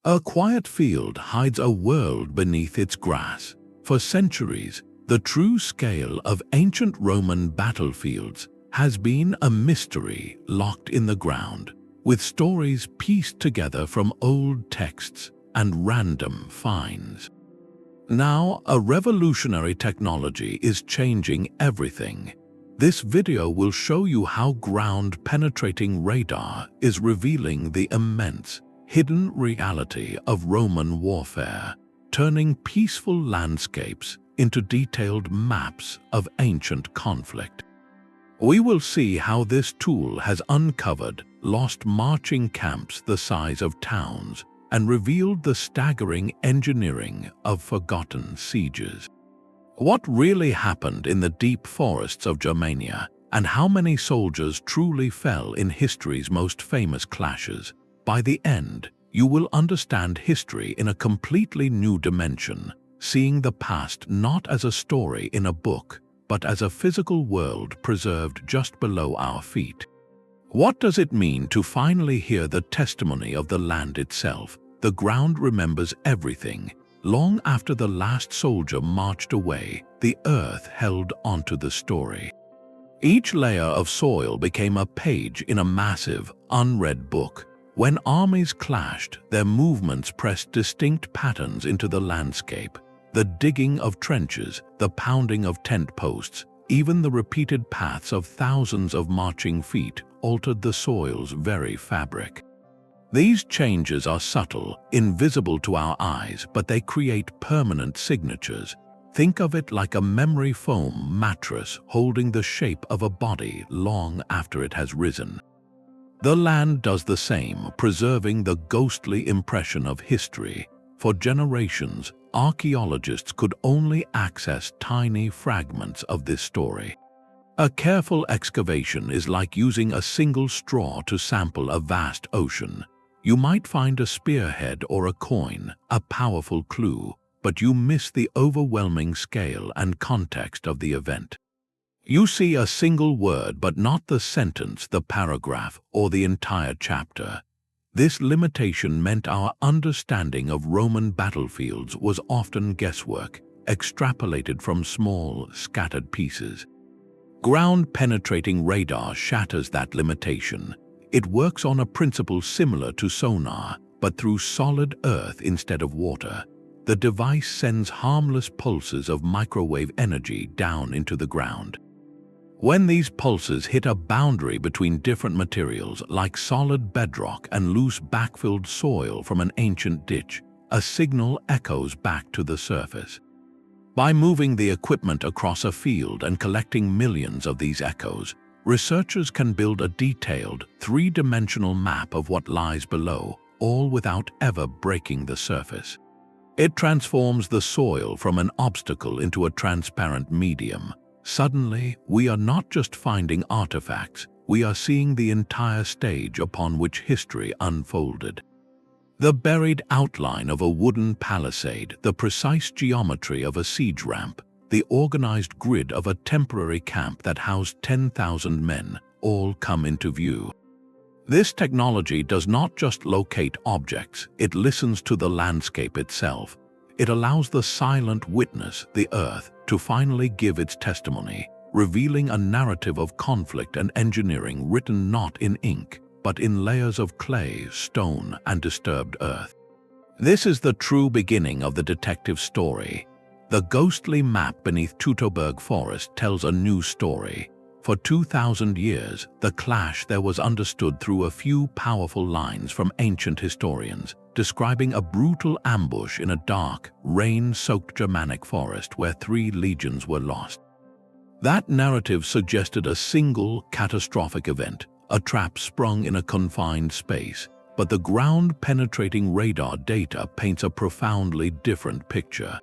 A quiet field hides a world beneath its grass. For centuries, the true scale of ancient Roman battlefields has been a mystery locked in the ground, with stories pieced together from old texts and random finds. Now, a revolutionary technology is changing everything. This video will show you how ground-penetrating radar is revealing the immense, hidden reality of Roman warfare, turning peaceful landscapes into detailed maps of ancient conflict. We will see how this tool has uncovered lost marching camps the size of towns and revealed the staggering engineering of forgotten sieges. What really happened in the deep forests of Germania, and how many soldiers truly fell in history's most famous clashes? By the end, you will understand history in a completely new dimension, seeing the past not as a story in a book, but as a physical world preserved just below our feet. What does it mean to finally hear the testimony of the land itself? The ground remembers everything. Long after the last soldier marched away, the earth held onto the story. Each layer of soil became a page in a massive, unread book. When armies clashed, their movements pressed distinct patterns into the landscape. The digging of trenches, the pounding of tent posts, even the repeated paths of thousands of marching feet altered the soil's very fabric. These changes are subtle, invisible to our eyes, but they create permanent signatures. Think of it like a memory foam mattress holding the shape of a body long after it has risen. The land does the same, preserving the ghostly impression of history. For generations, archaeologists could only access tiny fragments of this story. A careful excavation is like using a single straw to sample a vast ocean. You might find a spearhead or a coin, a powerful clue, but you miss the overwhelming scale and context of the event. You see a single word, but not the sentence, the paragraph, or the entire chapter. This limitation meant our understanding of Roman battlefields was often guesswork, extrapolated from small, scattered pieces. Ground-penetrating radar shatters that limitation. It works on a principle similar to sonar, but through solid earth instead of water. The device sends harmless pulses of microwave energy down into the ground. When these pulses hit a boundary between different materials like solid bedrock and loose backfilled soil from an ancient ditch, a signal echoes back to the surface. By moving the equipment across a field and collecting millions of these echoes, researchers can build a detailed, three-dimensional map of what lies below, all without ever breaking the surface. It transforms the soil from an obstacle into a transparent medium. Suddenly, we are not just finding artifacts, we are seeing the entire stage upon which history unfolded. The buried outline of a wooden palisade, the precise geometry of a siege ramp, the organized grid of a temporary camp that housed 10,000 men, all come into view. This technology does not just locate objects, it listens to the landscape itself. It allows the silent witness, the earth, to finally give its testimony, revealing a narrative of conflict and engineering written not in ink, but in layers of clay, stone, and disturbed earth. This is the true beginning of the detective story. The ghostly map beneath Teutoburg Forest tells a new story. For 2,000 years, the clash there was understood through a few powerful lines from ancient historians, describing a brutal ambush in a dark, rain-soaked Germanic forest where 3 legions were lost. That narrative suggested a single, catastrophic event, a trap sprung in a confined space, but the ground-penetrating radar data paints a profoundly different picture.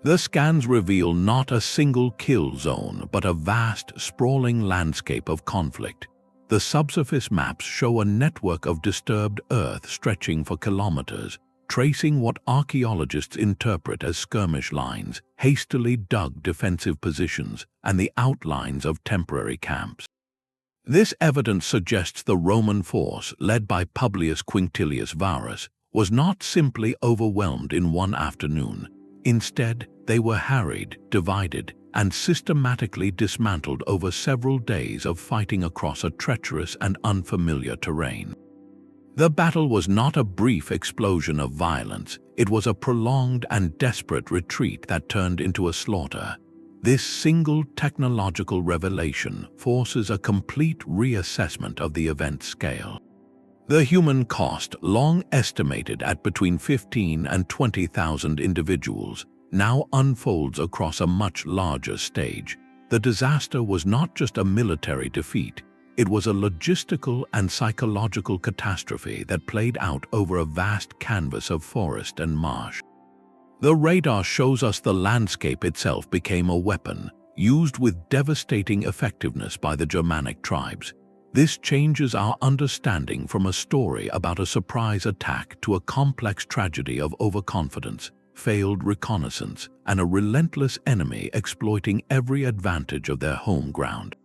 The scans reveal not a single kill zone, but a vast, sprawling landscape of conflict. The subsurface maps show a network of disturbed earth stretching for kilometers, tracing what archaeologists interpret as skirmish lines, hastily dug defensive positions, and the outlines of temporary camps. This evidence suggests the Roman force, led by Publius Quinctilius Varus, was not simply overwhelmed in one afternoon. Instead, they were harried, divided, and systematically dismantled over several days of fighting across a treacherous and unfamiliar terrain. The battle was not a brief explosion of violence, it was a prolonged and desperate retreat that turned into a slaughter. This single technological revelation forces a complete reassessment of the event's scale. The human cost, long estimated at between 15 and 20,000 individuals, now unfolds across a much larger stage. The disaster was not just a military defeat, it was a logistical and psychological catastrophe that played out over a vast canvas of forest and marsh. The radar shows us the landscape itself became a weapon, used with devastating effectiveness by the Germanic tribes. This changes our understanding from a story about a surprise attack to a complex tragedy of overconfidence, failed reconnaissance, and a relentless enemy exploiting every advantage of their home ground.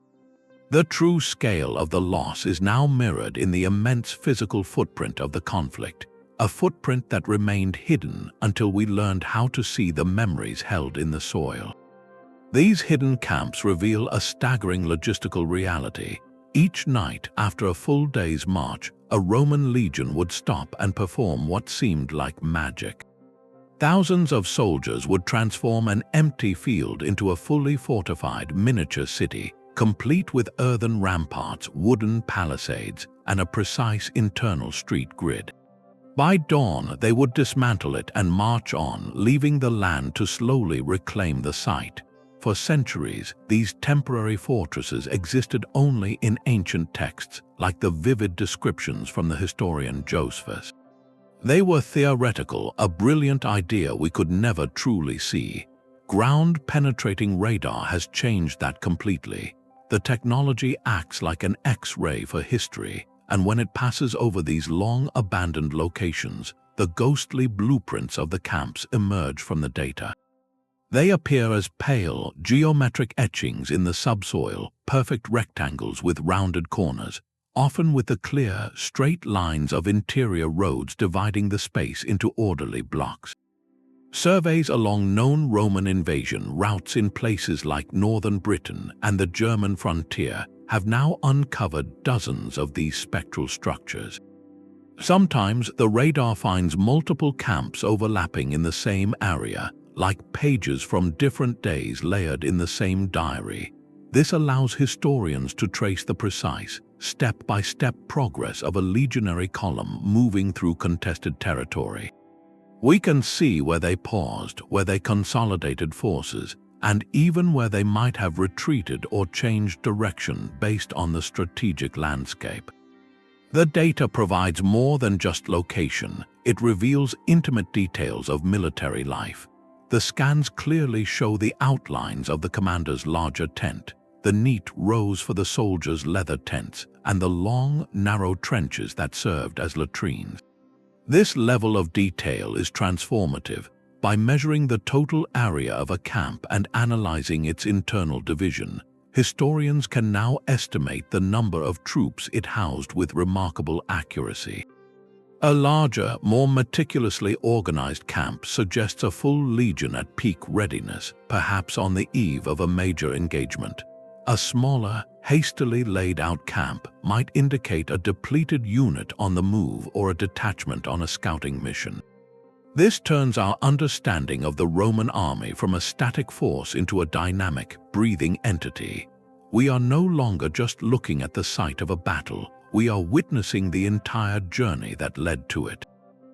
The true scale of the loss is now mirrored in the immense physical footprint of the conflict, a footprint that remained hidden until we learned how to see the memories held in the soil. These hidden camps reveal a staggering logistical reality. Each night after a full day's march, a Roman legion would stop and perform what seemed like magic. Thousands of soldiers would transform an empty field into a fully fortified miniature city, complete with earthen ramparts, wooden palisades, and a precise internal street grid. By dawn, they would dismantle it and march on, leaving the land to slowly reclaim the site. For centuries, these temporary fortresses existed only in ancient texts, like the vivid descriptions from the historian Josephus. They were theoretical, a brilliant idea we could never truly see. Ground-penetrating radar has changed that completely. The technology acts like an X-ray for history, and when it passes over these long-abandoned locations, the ghostly blueprints of the camps emerge from the data. They appear as pale, geometric etchings in the subsoil, perfect rectangles with rounded corners, often with the clear, straight lines of interior roads dividing the space into orderly blocks. Surveys along known Roman invasion routes in places like northern Britain and the German frontier have now uncovered dozens of these spectral structures. Sometimes the radar finds multiple camps overlapping in the same area, like pages from different days layered in the same diary. This allows historians to trace the precise, step-by-step progress of a legionary column moving through contested territory. We can see where they paused, where they consolidated forces, and even where they might have retreated or changed direction based on the strategic landscape. The data provides more than just location, it reveals intimate details of military life. The scans clearly show the outlines of the commander's larger tent, the neat rows for the soldiers' leather tents, and the long, narrow trenches that served as latrines. This level of detail is transformative. By measuring the total area of a camp and analyzing its internal division, historians can now estimate the number of troops it housed with remarkable accuracy. A larger, more meticulously organized camp suggests a full legion at peak readiness, perhaps on the eve of a major engagement. A smaller, hastily laid out camp might indicate a depleted unit on the move or a detachment on a scouting mission. This turns our understanding of the Roman army from a static force into a dynamic, breathing entity. We are no longer just looking at the site of a battle, we are witnessing the entire journey that led to it.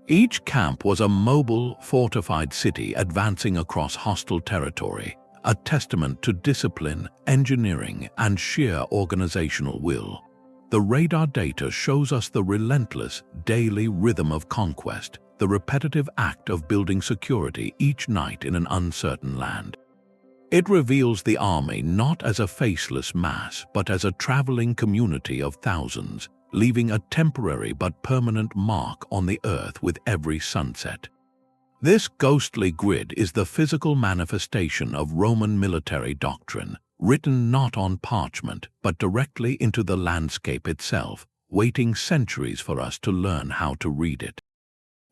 Each camp was a mobile, fortified city advancing across hostile territory, a testament to discipline, engineering, and sheer organizational will. The radar data shows us the relentless, daily rhythm of conquest, the repetitive act of building security each night in an uncertain land. It reveals the army not as a faceless mass, but as a traveling community of thousands, leaving a temporary but permanent mark on the earth with every sunset. This ghostly grid is the physical manifestation of Roman military doctrine, written not on parchment, but directly into the landscape itself, waiting centuries for us to learn how to read it.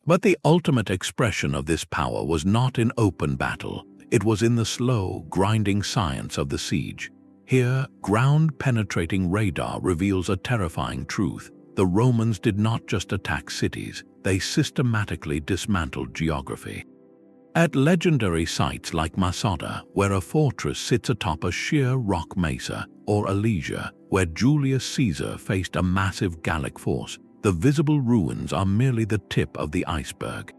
But the ultimate expression of this power was not in open battle. It was in the slow, grinding science of the siege. Here, ground-penetrating radar reveals a terrifying truth. The Romans did not just attack cities, they systematically dismantled geography. At legendary sites like Masada, where a fortress sits atop a sheer rock mesa, or Alesia, where Julius Caesar faced a massive Gallic force, the visible ruins are merely the tip of the iceberg.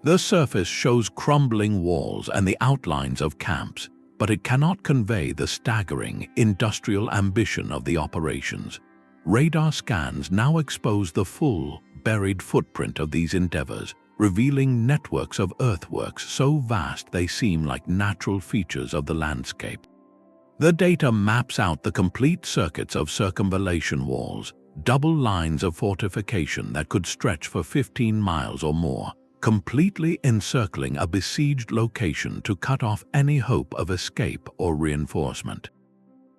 The surface shows crumbling walls and the outlines of camps, but it cannot convey the staggering, industrial ambition of the operations. Radar scans now expose the full, buried footprint of these endeavors, revealing networks of earthworks so vast they seem like natural features of the landscape. The data maps out the complete circuits of circumvallation walls, double lines of fortification that could stretch for 15 miles or more, completely encircling a besieged location to cut off any hope of escape or reinforcement.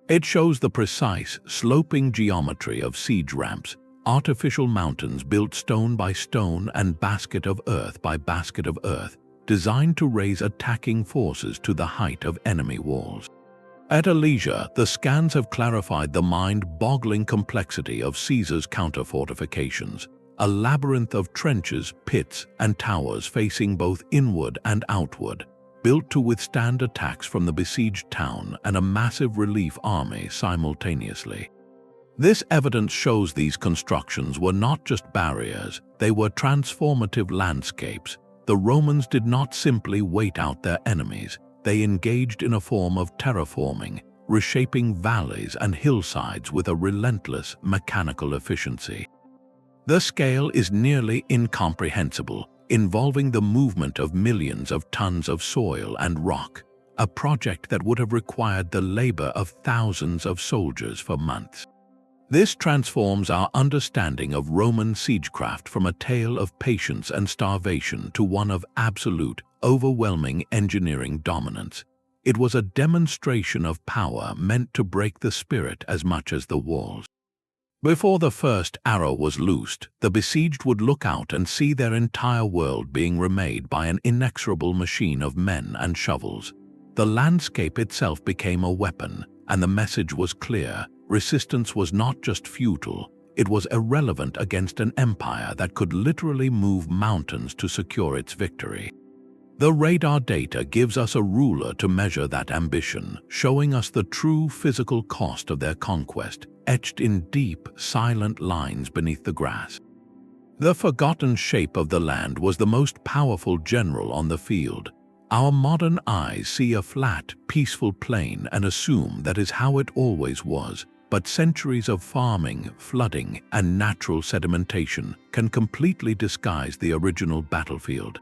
It shows the precise, sloping geometry of siege ramps, artificial mountains built stone by stone and basket of earth by basket of earth, designed to raise attacking forces to the height of enemy walls. At Alesia, the scans have clarified the mind-boggling complexity of Caesar's counter-fortifications, a labyrinth of trenches, pits, and towers facing both inward and outward, built to withstand attacks from the besieged town and a massive relief army simultaneously. This evidence shows these constructions were not just barriers, they were transformative landscapes. The Romans did not simply wait out their enemies, they engaged in a form of terraforming, reshaping valleys and hillsides with a relentless mechanical efficiency. The scale is nearly incomprehensible, involving the movement of millions of tons of soil and rock, a project that would have required the labor of thousands of soldiers for months. This transforms our understanding of Roman siegecraft from a tale of patience and starvation to one of absolute, overwhelming engineering dominance. It was a demonstration of power meant to break the spirit as much as the walls. Before the first arrow was loosed, the besieged would look out and see their entire world being remade by an inexorable machine of men and shovels. The landscape itself became a weapon, and the message was clear. Resistance was not just futile, it was irrelevant against an empire that could literally move mountains to secure its victory. The radar data gives us a ruler to measure that ambition, showing us the true physical cost of their conquest, etched in deep, silent lines beneath the grass. The forgotten shape of the land was the most powerful general on the field. Our modern eyes see a flat, peaceful plain and assume that is how it always was. But centuries of farming, flooding, and natural sedimentation can completely disguise the original battlefield.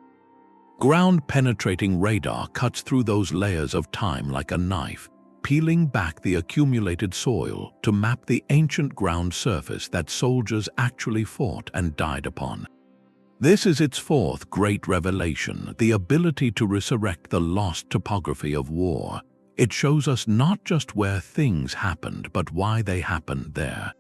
Ground-penetrating radar cuts through those layers of time like a knife, peeling back the accumulated soil to map the ancient ground surface that soldiers actually fought and died upon. This is its fourth great revelation, the ability to resurrect the lost topography of war. It shows us not just where things happened, but why they happened there.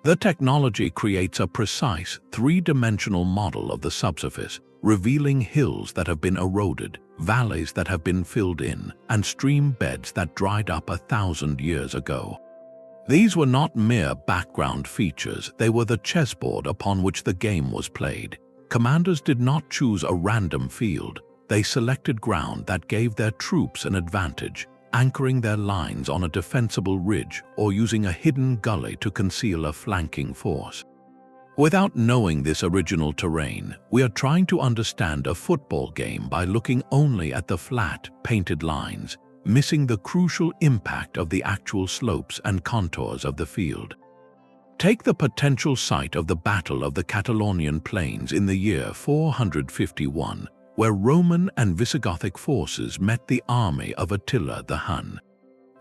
The technology creates a precise, three-dimensional model of the subsurface, revealing hills that have been eroded, valleys that have been filled in, and stream beds that dried up 1,000 years ago. These were not mere background features, they were the chessboard upon which the game was played. Commanders did not choose a random field, they selected ground that gave their troops an advantage, anchoring their lines on a defensible ridge or using a hidden gully to conceal a flanking force. Without knowing this original terrain, we are trying to understand a football game by looking only at the flat, painted lines, missing the crucial impact of the actual slopes and contours of the field. Take the potential site of the Battle of the Catalonian Plains in the year 451, where Roman and Visigothic forces met the army of Attila the Hun.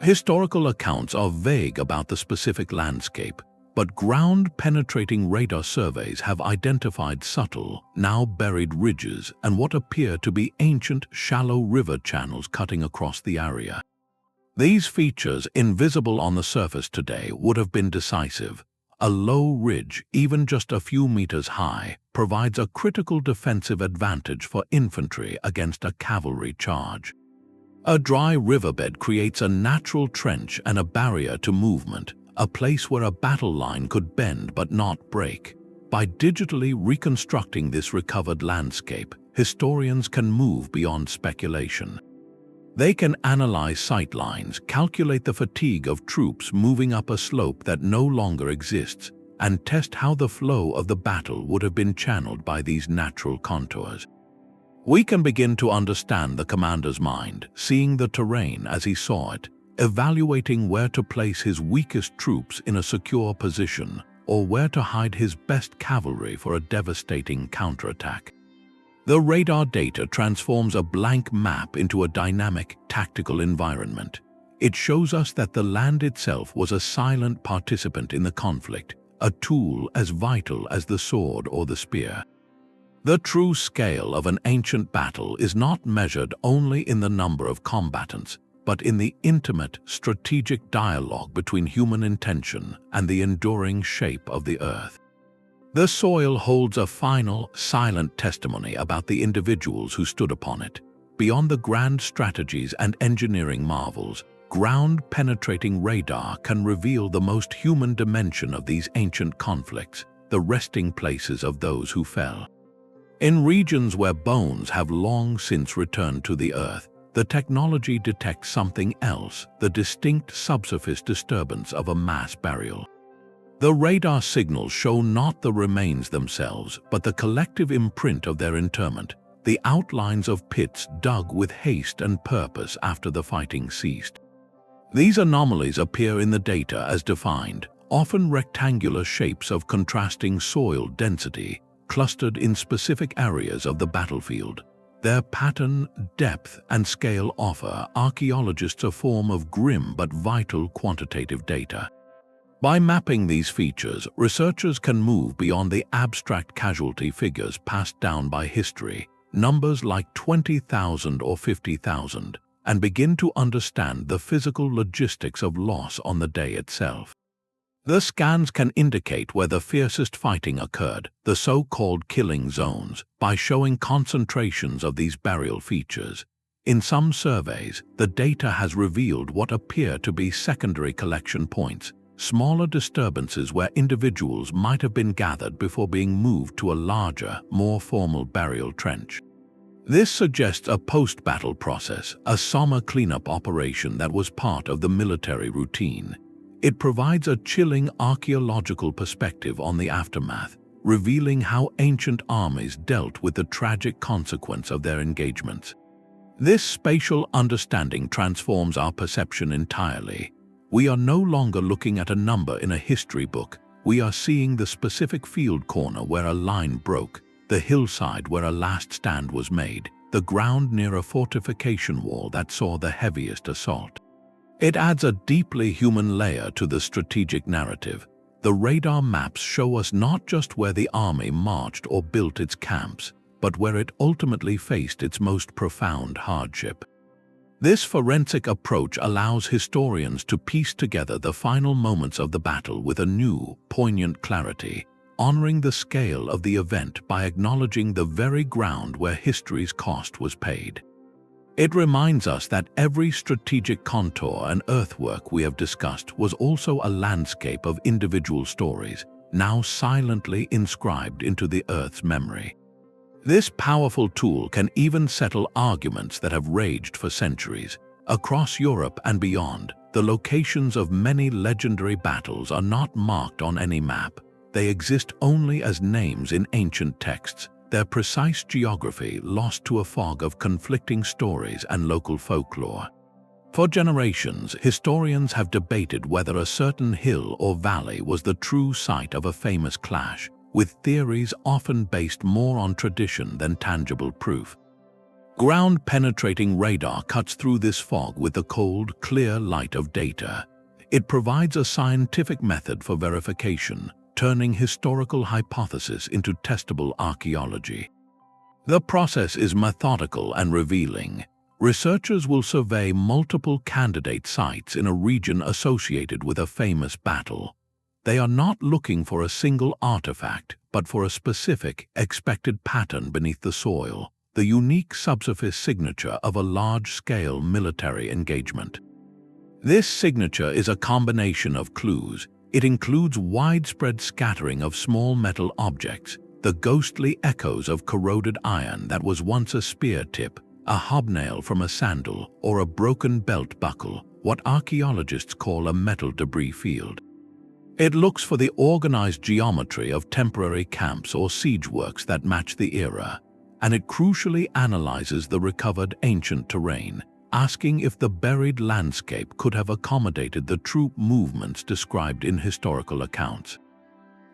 Historical accounts are vague about the specific landscape, but ground-penetrating radar surveys have identified subtle, now buried ridges and what appear to be ancient, shallow river channels cutting across the area. These features, invisible on the surface today, would have been decisive. A low ridge, even just a few meters high, provides a critical defensive advantage for infantry against a cavalry charge. A dry riverbed creates a natural trench and a barrier to movement, a place where a battle line could bend but not break. By digitally reconstructing this recovered landscape, historians can move beyond speculation. They can analyze sight lines, calculate the fatigue of troops moving up a slope that no longer exists, and test how the flow of the battle would have been channeled by these natural contours. We can begin to understand the commander's mind, seeing the terrain as he saw it, evaluating where to place his weakest troops in a secure position, or where to hide his best cavalry for a devastating counterattack. The radar data transforms a blank map into a dynamic, tactical environment. It shows us that the land itself was a silent participant in the conflict, a tool as vital as the sword or the spear. The true scale of an ancient battle is not measured only in the number of combatants, but in the intimate, strategic dialogue between human intention and the enduring shape of the earth. The soil holds a final, silent testimony about the individuals who stood upon it. Beyond the grand strategies and engineering marvels, ground-penetrating radar can reveal the most human dimension of these ancient conflicts, the resting places of those who fell. In regions where bones have long since returned to the earth, the technology detects something else, the distinct subsurface disturbance of a mass burial. The radar signals show not the remains themselves, but the collective imprint of their interment, the outlines of pits dug with haste and purpose after the fighting ceased. These anomalies appear in the data as defined, often rectangular shapes of contrasting soil density, clustered in specific areas of the battlefield. Their pattern, depth, and scale offer archaeologists a form of grim but vital quantitative data. By mapping these features, researchers can move beyond the abstract casualty figures passed down by history, numbers like 20,000 or 50,000, and begin to understand the physical logistics of loss on the day itself. The scans can indicate where the fiercest fighting occurred, the so-called killing zones, by showing concentrations of these burial features. In some surveys, the data has revealed what appear to be secondary collection points, smaller disturbances where individuals might have been gathered before being moved to a larger, more formal burial trench. This suggests a post-battle process, a summer cleanup operation that was part of the military routine. It provides a chilling archaeological perspective on the aftermath, revealing how ancient armies dealt with the tragic consequence of their engagements. This spatial understanding transforms our perception entirely. We are no longer looking at a number in a history book. We are seeing the specific field corner where a line broke, the hillside where a last stand was made, the ground near a fortification wall that saw the heaviest assault. It adds a deeply human layer to the strategic narrative. The radar maps show us not just where the army marched or built its camps, but where it ultimately faced its most profound hardship. This forensic approach allows historians to piece together the final moments of the battle with a new, poignant clarity, honoring the scale of the event by acknowledging the very ground where history's cost was paid. It reminds us that every strategic contour and earthwork we have discussed was also a landscape of individual stories, now silently inscribed into the Earth's memory. This powerful tool can even settle arguments that have raged for centuries. Across Europe and beyond, the locations of many legendary battles are not marked on any map. They exist only as names in ancient texts, their precise geography lost to a fog of conflicting stories and local folklore. For generations, historians have debated whether a certain hill or valley was the true site of a famous clash, with theories often based more on tradition than tangible proof. Ground-penetrating radar cuts through this fog with the cold, clear light of data. It provides a scientific method for verification, turning historical hypothesis into testable archaeology. The process is methodical and revealing. Researchers will survey multiple candidate sites in a region associated with a famous battle. They are not looking for a single artifact, but for a specific, expected pattern beneath the soil, the unique subsurface signature of a large-scale military engagement. This signature is a combination of clues. It includes widespread scattering of small metal objects, the ghostly echoes of corroded iron that was once a spear tip, a hobnail from a sandal, or a broken belt buckle, what archaeologists call a metal debris field. It looks for the organized geometry of temporary camps or siegeworks that match the era, and it crucially analyzes the recovered ancient terrain, asking if the buried landscape could have accommodated the troop movements described in historical accounts.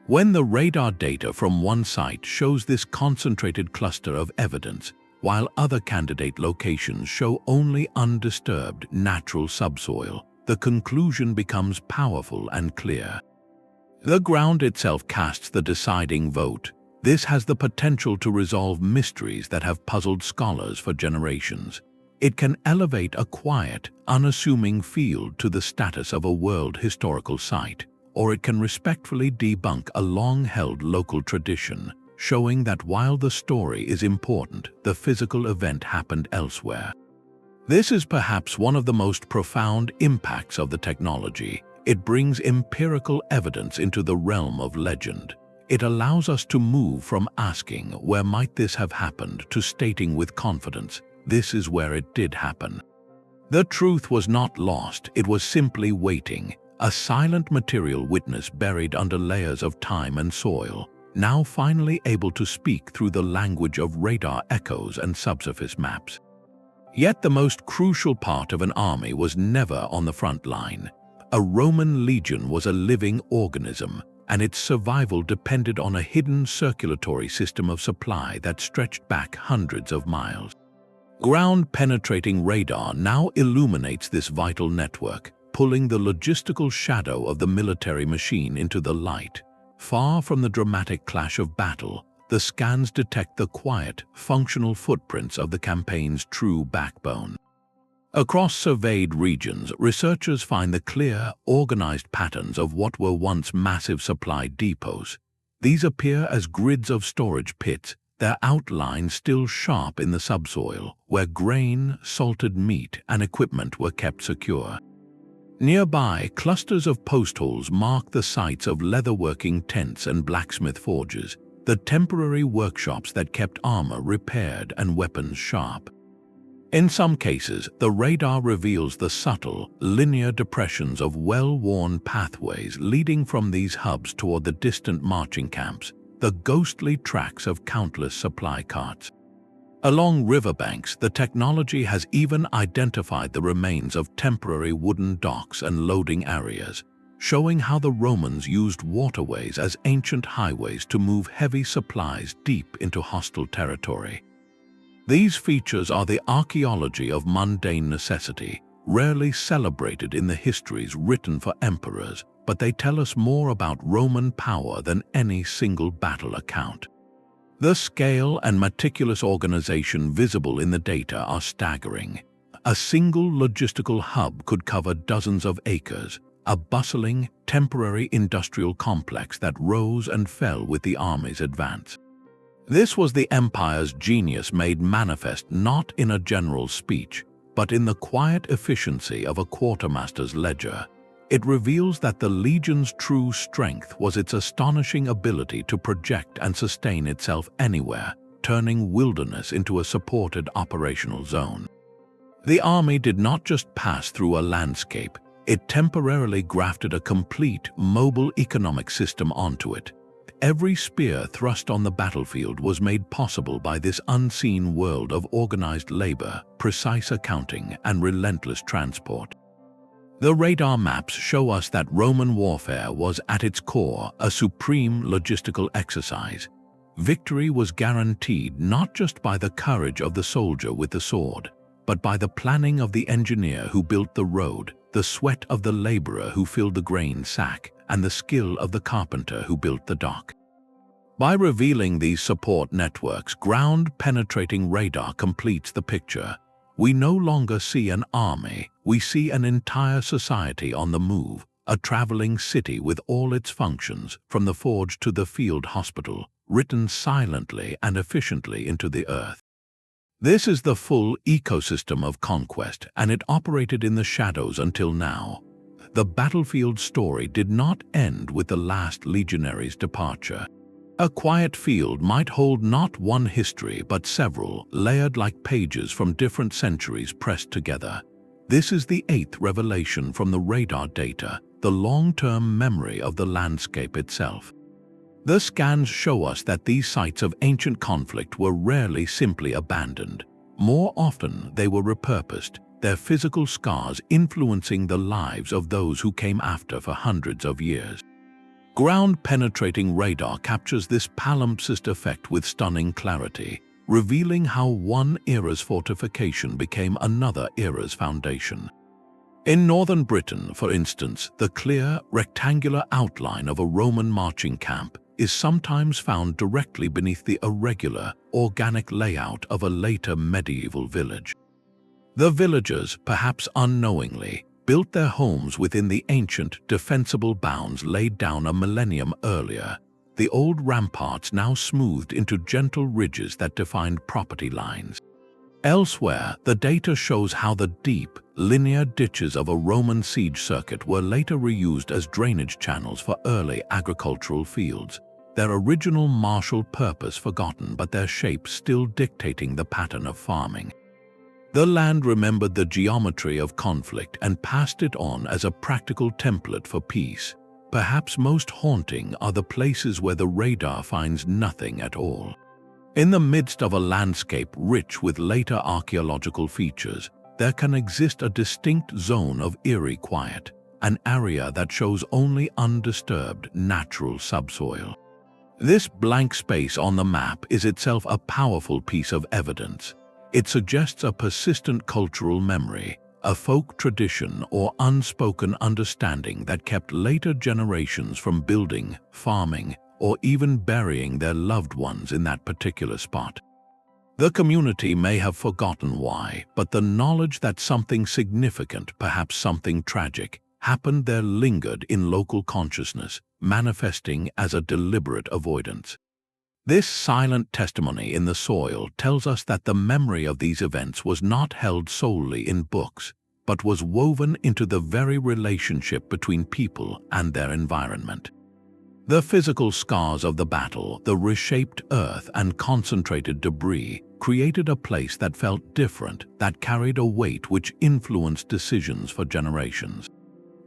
When the radar data from one site shows this concentrated cluster of evidence, while other candidate locations show only undisturbed natural subsoil, the conclusion becomes powerful and clear. The ground itself casts the deciding vote. This has the potential to resolve mysteries that have puzzled scholars for generations. It can elevate a quiet, unassuming field to the status of a world historical site, or it can respectfully debunk a long-held local tradition, showing that while the story is important, the physical event happened elsewhere. This is perhaps one of the most profound impacts of the technology. It brings empirical evidence into the realm of legend. It allows us to move from asking, "Where might this have happened?" to stating with confidence, "This is where it did happen." The truth was not lost, it was simply waiting, a silent material witness buried under layers of time and soil, now finally able to speak through the language of radar echoes and subsurface maps. Yet the most crucial part of an army was never on the front line. A Roman legion was a living organism, and its survival depended on a hidden circulatory system of supply that stretched back hundreds of miles. Ground-penetrating radar now illuminates this vital network, pulling the logistical shadow of the military machine into the light. Far from the dramatic clash of battle, the scans detect the quiet, functional footprints of the campaign's true backbone. Across surveyed regions, researchers find the clear, organized patterns of what were once massive supply depots. These appear as grids of storage pits, their outlines still sharp in the subsoil, where grain, salted meat, and equipment were kept secure. Nearby, clusters of post holes mark the sites of leatherworking tents and blacksmith forges, the temporary workshops that kept armor repaired and weapons sharp. In some cases, the radar reveals the subtle, linear depressions of well-worn pathways leading from these hubs toward the distant marching camps, the ghostly tracks of countless supply carts. Along riverbanks, the technology has even identified the remains of temporary wooden docks and loading areas, showing how the Romans used waterways as ancient highways to move heavy supplies deep into hostile territory. These features are the archaeology of mundane necessity, rarely celebrated in the histories written for emperors, but they tell us more about Roman power than any single battle account. The scale and meticulous organization visible in the data are staggering. A single logistical hub could cover dozens of acres, a bustling, temporary industrial complex that rose and fell with the army's advance. This was the empire's genius made manifest not in a general speech, but in the quiet efficiency of a quartermaster's ledger. It reveals that the legion's true strength was its astonishing ability to project and sustain itself anywhere, turning wilderness into a supported operational zone. The army did not just pass through a landscape, it temporarily grafted a complete, mobile economic system onto it. Every spear thrust on the battlefield was made possible by this unseen world of organized labor, precise accounting, and relentless transport. The radar maps show us that Roman warfare was at its core a supreme logistical exercise. Victory was guaranteed not just by the courage of the soldier with the sword, but by the planning of the engineer who built the road, the sweat of the laborer who filled the grain sack, and the skill of the carpenter who built the dock. By revealing these support networks, ground-penetrating radar completes the picture. We no longer see an army, we see an entire society on the move, a traveling city with all its functions, from the forge to the field hospital, written silently and efficiently into the earth. This is the full ecosystem of conquest, and it operated in the shadows until now. The battlefield story did not end with the last legionary's departure. A quiet field might hold not one history but several, layered like pages from different centuries pressed together. This is the eighth revelation from the radar data, the long-term memory of the landscape itself. The scans show us that these sites of ancient conflict were rarely simply abandoned. More often, they were repurposed, their physical scars influencing the lives of those who came after for hundreds of years. Ground-penetrating radar captures this palimpsest effect with stunning clarity, revealing how one era's fortification became another era's foundation. In northern Britain, for instance, the clear, rectangular outline of a Roman marching camp is sometimes found directly beneath the irregular, organic layout of a later medieval village. The villagers, perhaps unknowingly, built their homes within the ancient, defensible bounds laid down a millennium earlier, the old ramparts now smoothed into gentle ridges that defined property lines. Elsewhere, the data shows how the deep, linear ditches of a Roman siege circuit were later reused as drainage channels for early agricultural fields, their original martial purpose forgotten but their shape still dictating the pattern of farming. The land remembered the geometry of conflict and passed it on as a practical template for peace. Perhaps most haunting are the places where the radar finds nothing at all. In the midst of a landscape rich with later archaeological features, there can exist a distinct zone of eerie quiet, an area that shows only undisturbed natural subsoil. This blank space on the map is itself a powerful piece of evidence. It suggests a persistent cultural memory, a folk tradition or unspoken understanding that kept later generations from building, farming, or even burying their loved ones in that particular spot. The community may have forgotten why, but the knowledge that something significant, perhaps something tragic, happened there lingered in local consciousness, manifesting as a deliberate avoidance. This silent testimony in the soil tells us that the memory of these events was not held solely in books, but was woven into the very relationship between people and their environment. The physical scars of the battle, the reshaped earth and concentrated debris, created a place that felt different, that carried a weight which influenced decisions for generations.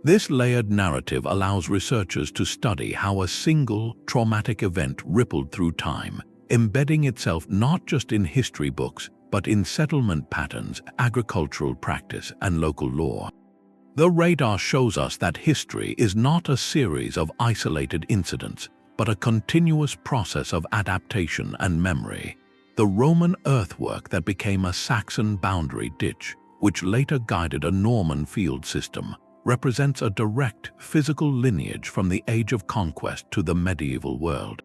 This layered narrative allows researchers to study how a single, traumatic event rippled through time, embedding itself not just in history books, but in settlement patterns, agricultural practice, and local law. The radar shows us that history is not a series of isolated incidents, but a continuous process of adaptation and memory. The Roman earthwork that became a Saxon boundary ditch, which later guided a Norman field system, represents a direct physical lineage from the age of conquest to the medieval world.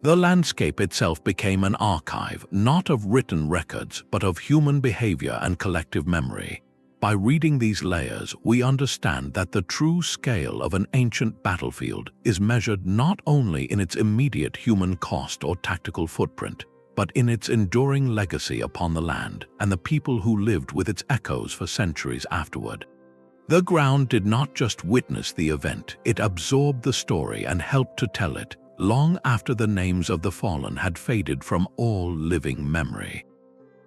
The landscape itself became an archive, not of written records, but of human behavior and collective memory. By reading these layers, we understand that the true scale of an ancient battlefield is measured not only in its immediate human cost or tactical footprint, but in its enduring legacy upon the land and the people who lived with its echoes for centuries afterward. The ground did not just witness the event, it absorbed the story and helped to tell it, long after the names of the fallen had faded from all living memory.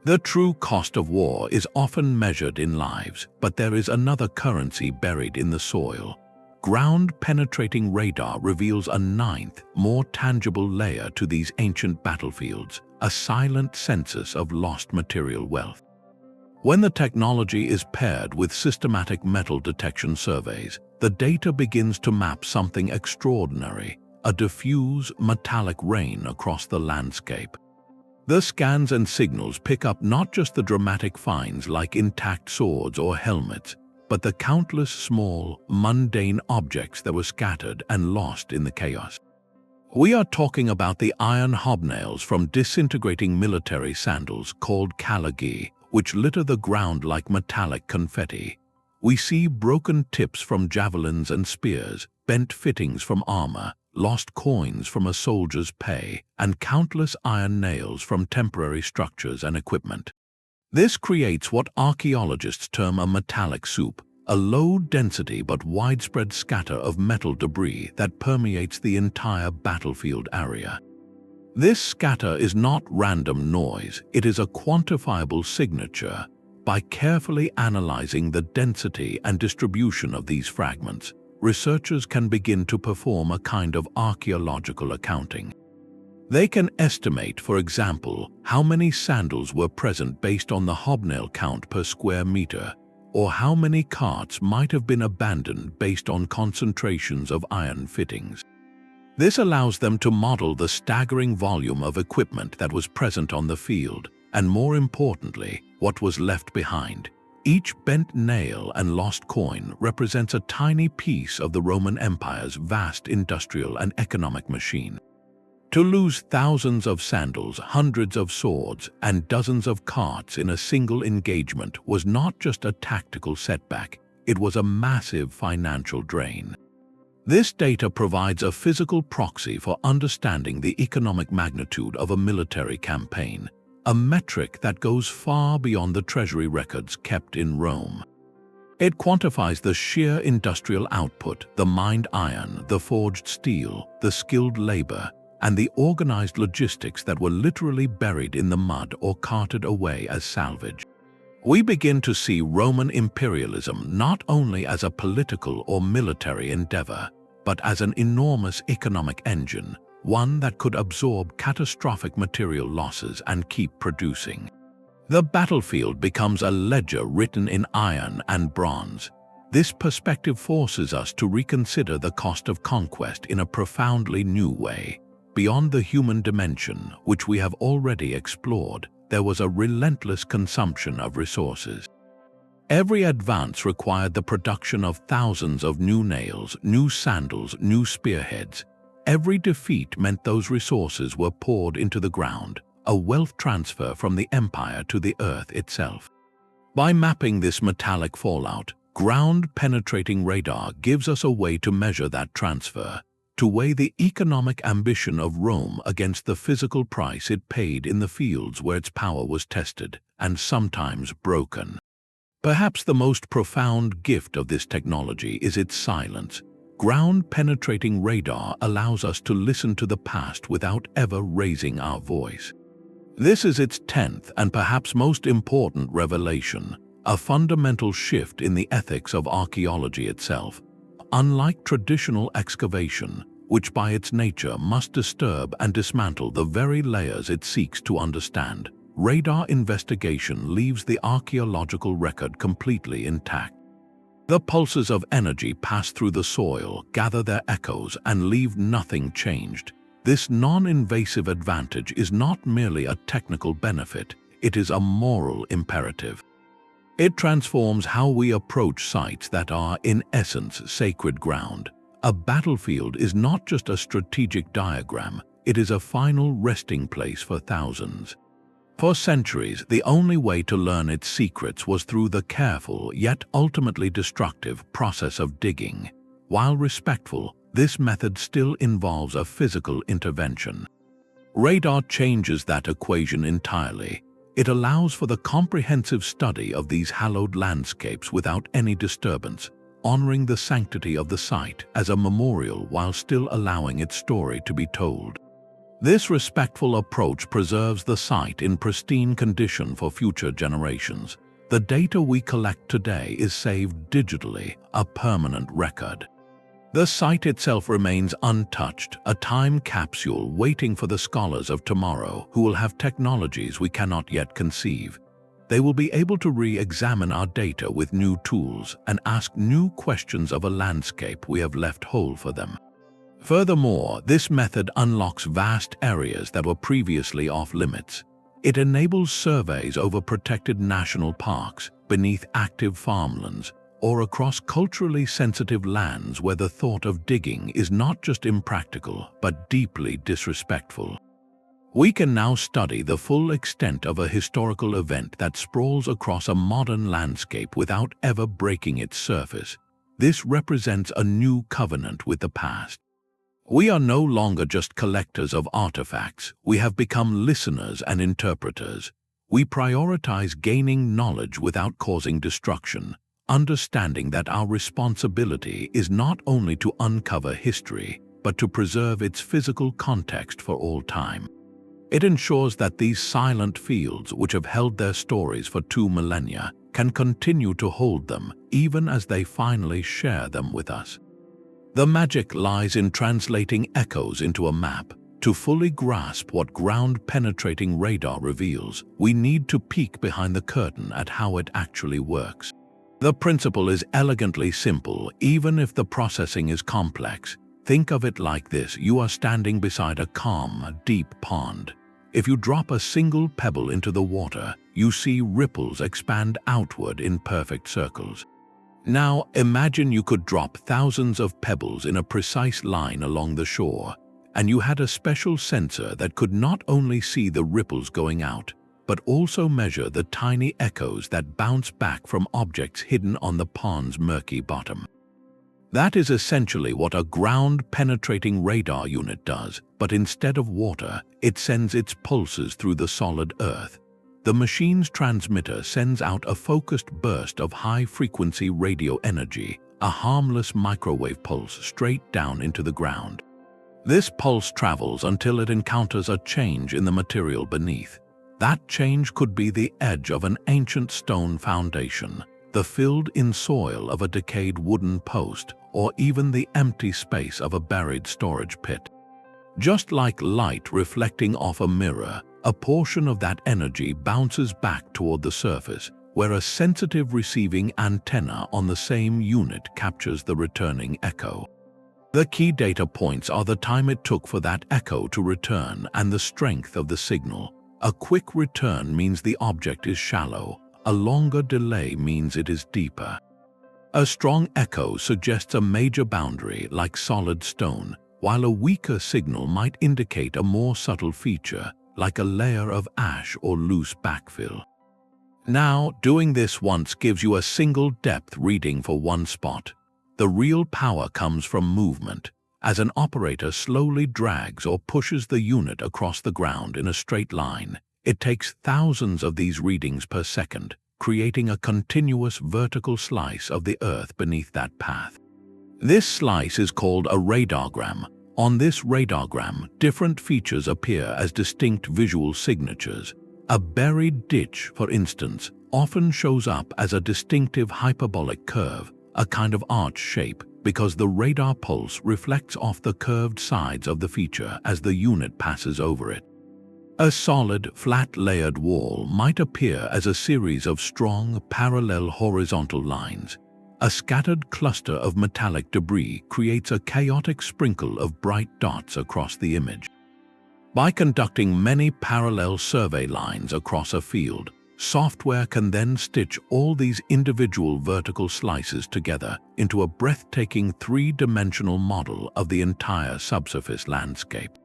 The true cost of war is often measured in lives, but there is another currency buried in the soil. Ground-penetrating radar reveals a ninth, more tangible layer to these ancient battlefields, a silent census of lost material wealth. When the technology is paired with systematic metal detection surveys, the data begins to map something extraordinary, a diffuse, metallic rain across the landscape. The scans and signals pick up not just the dramatic finds like intact swords or helmets, but the countless small, mundane objects that were scattered and lost in the chaos. We are talking about the iron hobnails from disintegrating military sandals called calagi, which litter the ground like metallic confetti. we see broken tips from javelins and spears, bent fittings from armor, lost coins from a soldier's pay, and countless iron nails from temporary structures and equipment. This creates what archaeologists term a metallic soup, a low-density but widespread scatter of metal debris that permeates the entire battlefield area. This scatter is not random noise, it is a quantifiable signature. By carefully analyzing the density and distribution of these fragments, researchers can begin to perform a kind of archaeological accounting. They can estimate, for example, how many sandals were present based on the hobnail count per square meter, or how many carts might have been abandoned based on concentrations of iron fittings. This allows them to model the staggering volume of equipment that was present on the field, and more importantly, what was left behind. Each bent nail and lost coin represents a tiny piece of the Roman Empire's vast industrial and economic machine. To lose thousands of sandals, hundreds of swords, and dozens of carts in a single engagement was not just a tactical setback, it was a massive financial drain. This data provides a physical proxy for understanding the economic magnitude of a military campaign, a metric that goes far beyond the treasury records kept in Rome. It quantifies the sheer industrial output, the mined iron, the forged steel, the skilled labor, and the organized logistics that were literally buried in the mud or carted away as salvage. We begin to see Roman imperialism not only as a political or military endeavor, but as an enormous economic engine, one that could absorb catastrophic material losses and keep producing. The battlefield becomes a ledger written in iron and bronze. This perspective forces us to reconsider the cost of conquest in a profoundly new way. Beyond the human dimension, which we have already explored, there was a relentless consumption of resources. Every advance required the production of thousands of new nails, new sandals, new spearheads. Every defeat meant those resources were poured into the ground, a wealth transfer from the empire to the earth itself. By mapping this metallic fallout, ground-penetrating radar gives us a way to measure that transfer, to weigh the economic ambition of Rome against the physical price it paid in the fields where its power was tested and sometimes broken. Perhaps the most profound gift of this technology is its silence. Ground-penetrating radar allows us to listen to the past without ever raising our voice. This is its 10th and perhaps most important revelation, a fundamental shift in the ethics of archaeology itself. Unlike traditional excavation, which by its nature must disturb and dismantle the very layers it seeks to understand, radar investigation leaves the archaeological record completely intact. The pulses of energy pass through the soil, gather their echoes, and leave nothing changed. This non-invasive advantage is not merely a technical benefit, it is a moral imperative. It transforms how we approach sites that are, in essence, sacred ground. A battlefield is not just a strategic diagram, it is a final resting place for thousands. For centuries, the only way to learn its secrets was through the careful, yet ultimately destructive, process of digging. While respectful, this method still involves a physical intervention. Radar changes that equation entirely. It allows for the comprehensive study of these hallowed landscapes without any disturbance, honoring the sanctity of the site as a memorial while still allowing its story to be told. This respectful approach preserves the site in pristine condition for future generations. The data we collect today is saved digitally, a permanent record. The site itself remains untouched, a time capsule waiting for the scholars of tomorrow who will have technologies we cannot yet conceive. They will be able to re-examine our data with new tools and ask new questions of a landscape we have left whole for them. Furthermore, this method unlocks vast areas that were previously off-limits. It enables surveys over protected national parks, beneath active farmlands, or across culturally sensitive lands where the thought of digging is not just impractical but deeply disrespectful. We can now study the full extent of a historical event that sprawls across a modern landscape without ever breaking its surface. This represents a new covenant with the past. We are no longer just collectors of artifacts. We have become listeners and interpreters. We prioritize gaining knowledge without causing destruction, understanding that our responsibility is not only to uncover history, but to preserve its physical context for all time. It ensures that these silent fields, which have held their stories for 2 millennia, can continue to hold them even as they finally share them with us. The magic lies in translating echoes into a map. To fully grasp what ground-penetrating radar reveals, we need to peek behind the curtain at how it actually works. The principle is elegantly simple, even if the processing is complex. Think of it like this: you are standing beside a calm, deep pond. If you drop a single pebble into the water, you see ripples expand outward in perfect circles. Now, imagine you could drop thousands of pebbles in a precise line along the shore, and you had a special sensor that could not only see the ripples going out, but also measure the tiny echoes that bounce back from objects hidden on the pond's murky bottom. That is essentially what a ground-penetrating radar unit does, but instead of water, it sends its pulses through the solid earth. The machine's transmitter sends out a focused burst of high-frequency radio energy, a harmless microwave pulse straight down into the ground. This pulse travels until it encounters a change in the material beneath. That change could be the edge of an ancient stone foundation, the filled-in soil of a decayed wooden post, or even the empty space of a buried storage pit. Just like light reflecting off a mirror, a portion of that energy bounces back toward the surface, where a sensitive receiving antenna on the same unit captures the returning echo. The key data points are the time it took for that echo to return and the strength of the signal. A quick return means the object is shallow. A longer delay means it is deeper. A strong echo suggests a major boundary like solid stone, while a weaker signal might indicate a more subtle feature, like a layer of ash or loose backfill. Now, doing this once gives you a single depth reading for one spot. The real power comes from movement, as an operator slowly drags or pushes the unit across the ground in a straight line. It takes thousands of these readings per second, creating a continuous vertical slice of the earth beneath that path. This slice is called a radargram. On this radargram, different features appear as distinct visual signatures. A buried ditch, for instance, often shows up as a distinctive hyperbolic curve, a kind of arch shape, because the radar pulse reflects off the curved sides of the feature as the unit passes over it. A solid, flat-layered wall might appear as a series of strong, parallel horizontal lines. A scattered cluster of metallic debris creates a chaotic sprinkle of bright dots across the image. By conducting many parallel survey lines across a field, software can then stitch all these individual vertical slices together into a breathtaking three-dimensional model of the entire subsurface landscape.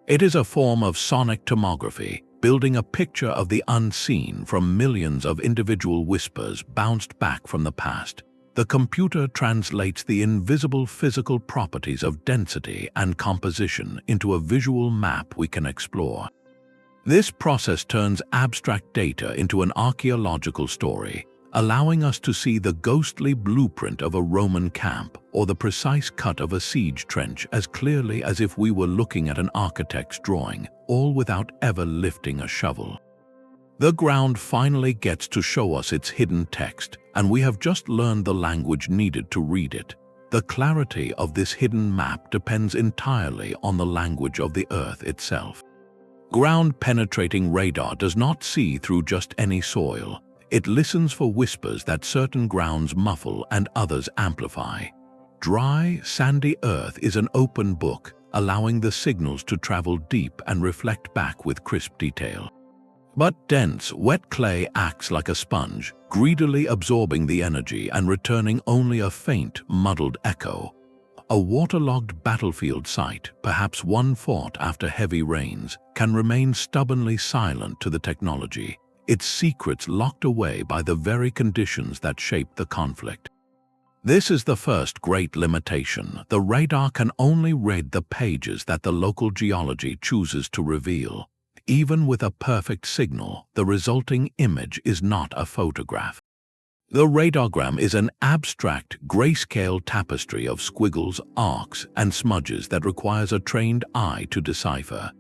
It is a form of sonic tomography, building a picture of the unseen from millions of individual whispers bounced back from the past. The computer translates the invisible physical properties of density and composition into a visual map we can explore. This process turns abstract data into an archaeological story, allowing us to see the ghostly blueprint of a Roman camp or the precise cut of a siege trench as clearly as if we were looking at an architect's drawing, all without ever lifting a shovel. The ground finally gets to show us its hidden text, and we have just learned the language needed to read it. The clarity of this hidden map depends entirely on the language of the Earth itself. Ground-penetrating radar does not see through just any soil. It listens for whispers that certain grounds muffle and others amplify. Dry, sandy earth is an open book, allowing the signals to travel deep and reflect back with crisp detail. But dense, wet clay acts like a sponge, greedily absorbing the energy and returning only a faint, muddled echo. A waterlogged battlefield site, perhaps one fought after heavy rains, can remain stubbornly silent to the technology, its secrets locked away by the very conditions that shaped the conflict. This is the first great limitation. The radar can only read the pages that the local geology chooses to reveal. Even with a perfect signal, the resulting image is not a photograph. The radargram is an abstract, grayscale tapestry of squiggles, arcs, and smudges that requires a trained eye to decipher.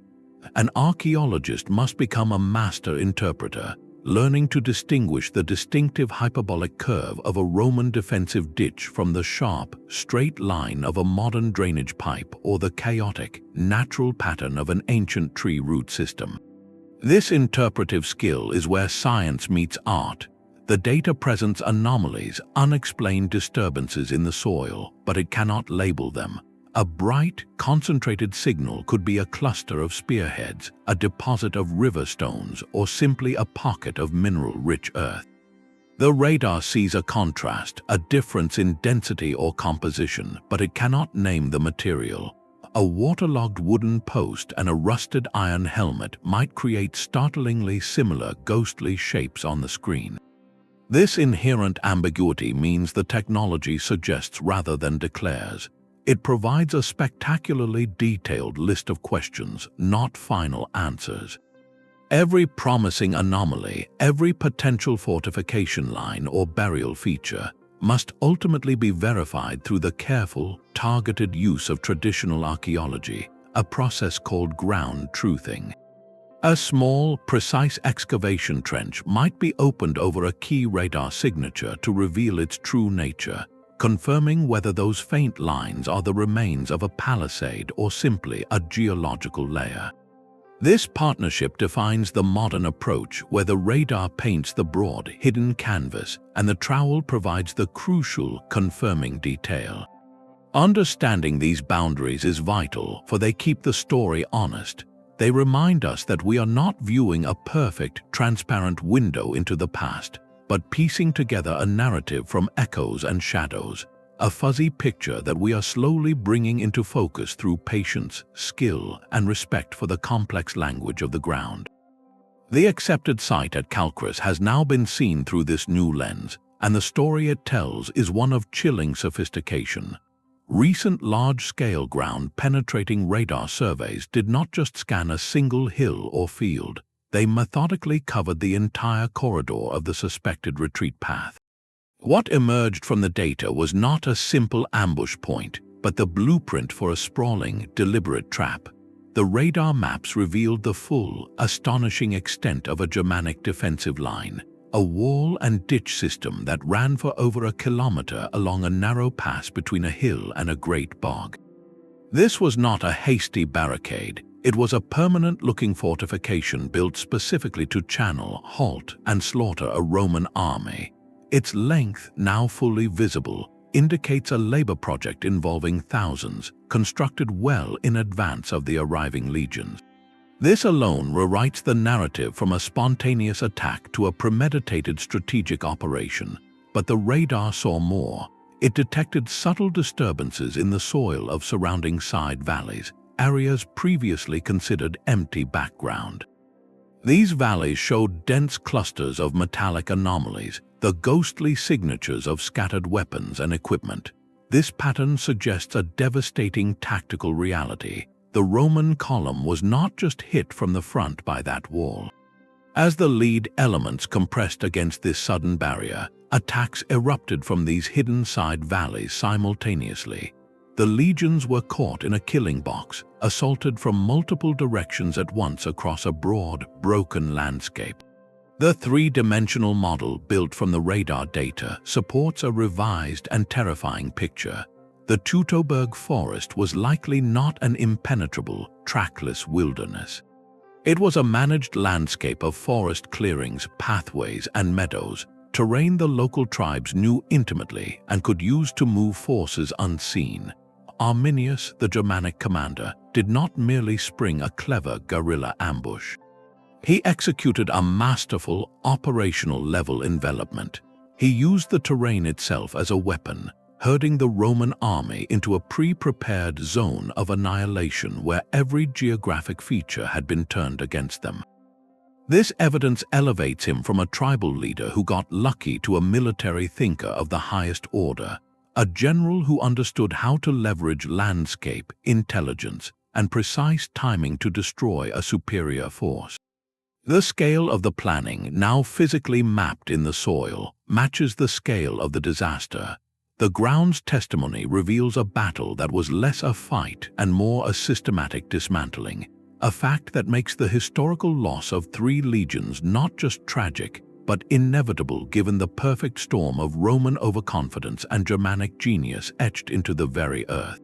An archaeologist must become a master interpreter, learning to distinguish the distinctive hyperbolic curve of a Roman defensive ditch from the sharp, straight line of a modern drainage pipe or the chaotic, natural pattern of an ancient tree root system. This interpretive skill is where science meets art. The data presents anomalies, unexplained disturbances in the soil, but it cannot label them. A bright, concentrated signal could be a cluster of spearheads, a deposit of river stones, or simply a pocket of mineral-rich earth. The radar sees a contrast, a difference in density or composition, but it cannot name the material. A waterlogged wooden post and a rusted iron helmet might create startlingly similar ghostly shapes on the screen. This inherent ambiguity means the technology suggests rather than declares. It provides a spectacularly detailed list of questions, not final answers. Every promising anomaly, every potential fortification line or burial feature must ultimately be verified through the careful, targeted use of traditional archaeology, a process called ground truthing. A small, precise excavation trench might be opened over a key radar signature to reveal its true nature, confirming whether those faint lines are the remains of a palisade or simply a geological layer. This partnership defines the modern approach where the radar paints the broad, hidden canvas and the trowel provides the crucial, confirming detail. Understanding these boundaries is vital, for they keep the story honest. They remind us that we are not viewing a perfect, transparent window into the past, but piecing together a narrative from echoes and shadows, a fuzzy picture that we are slowly bringing into focus through patience, skill, and respect for the complex language of the ground. The accepted site at Calcris has now been seen through this new lens, and the story it tells is one of chilling sophistication. Recent large-scale ground-penetrating radar surveys did not just scan a single hill or field. They methodically covered the entire corridor of the suspected retreat path. What emerged from the data was not a simple ambush point, but the blueprint for a sprawling, deliberate trap. The radar maps revealed the full, astonishing extent of a Germanic defensive line, a wall and ditch system that ran for over a kilometer along a narrow pass between a hill and a great bog. This was not a hasty barricade. It was a permanent-looking fortification built specifically to channel, halt, and slaughter a Roman army. Its length, now fully visible, indicates a labor project involving thousands, constructed well in advance of the arriving legions. This alone rewrites the narrative from a spontaneous attack to a premeditated strategic operation. But the radar saw more. It detected subtle disturbances in the soil of surrounding side valleys, areas previously considered empty background. These valleys showed dense clusters of metallic anomalies, the ghostly signatures of scattered weapons and equipment. This pattern suggests a devastating tactical reality. The Roman column was not just hit from the front by that wall. As the lead elements compressed against this sudden barrier, attacks erupted from these hidden side valleys simultaneously. The legions were caught in a killing box, assaulted from multiple directions at once across a broad, broken landscape. The three-dimensional model built from the radar data supports a revised and terrifying picture. The Teutoburg Forest was likely not an impenetrable, trackless wilderness. It was a managed landscape of forest clearings, pathways, and meadows, terrain the local tribes knew intimately and could use to move forces unseen. Arminius, the Germanic commander, did not merely spring a clever guerrilla ambush. He executed a masterful, operational-level envelopment. He used the terrain itself as a weapon, herding the Roman army into a pre-prepared zone of annihilation where every geographic feature had been turned against them. This evidence elevates him from a tribal leader who got lucky to a military thinker of the highest order, a general who understood how to leverage landscape, intelligence, and precise timing to destroy a superior force. The scale of the planning, now physically mapped in the soil, matches the scale of the disaster. The ground's testimony reveals a battle that was less a fight and more a systematic dismantling, a fact that makes the historical loss of 3 legions not just tragic, but inevitable given the perfect storm of Roman overconfidence and Germanic genius etched into the very earth.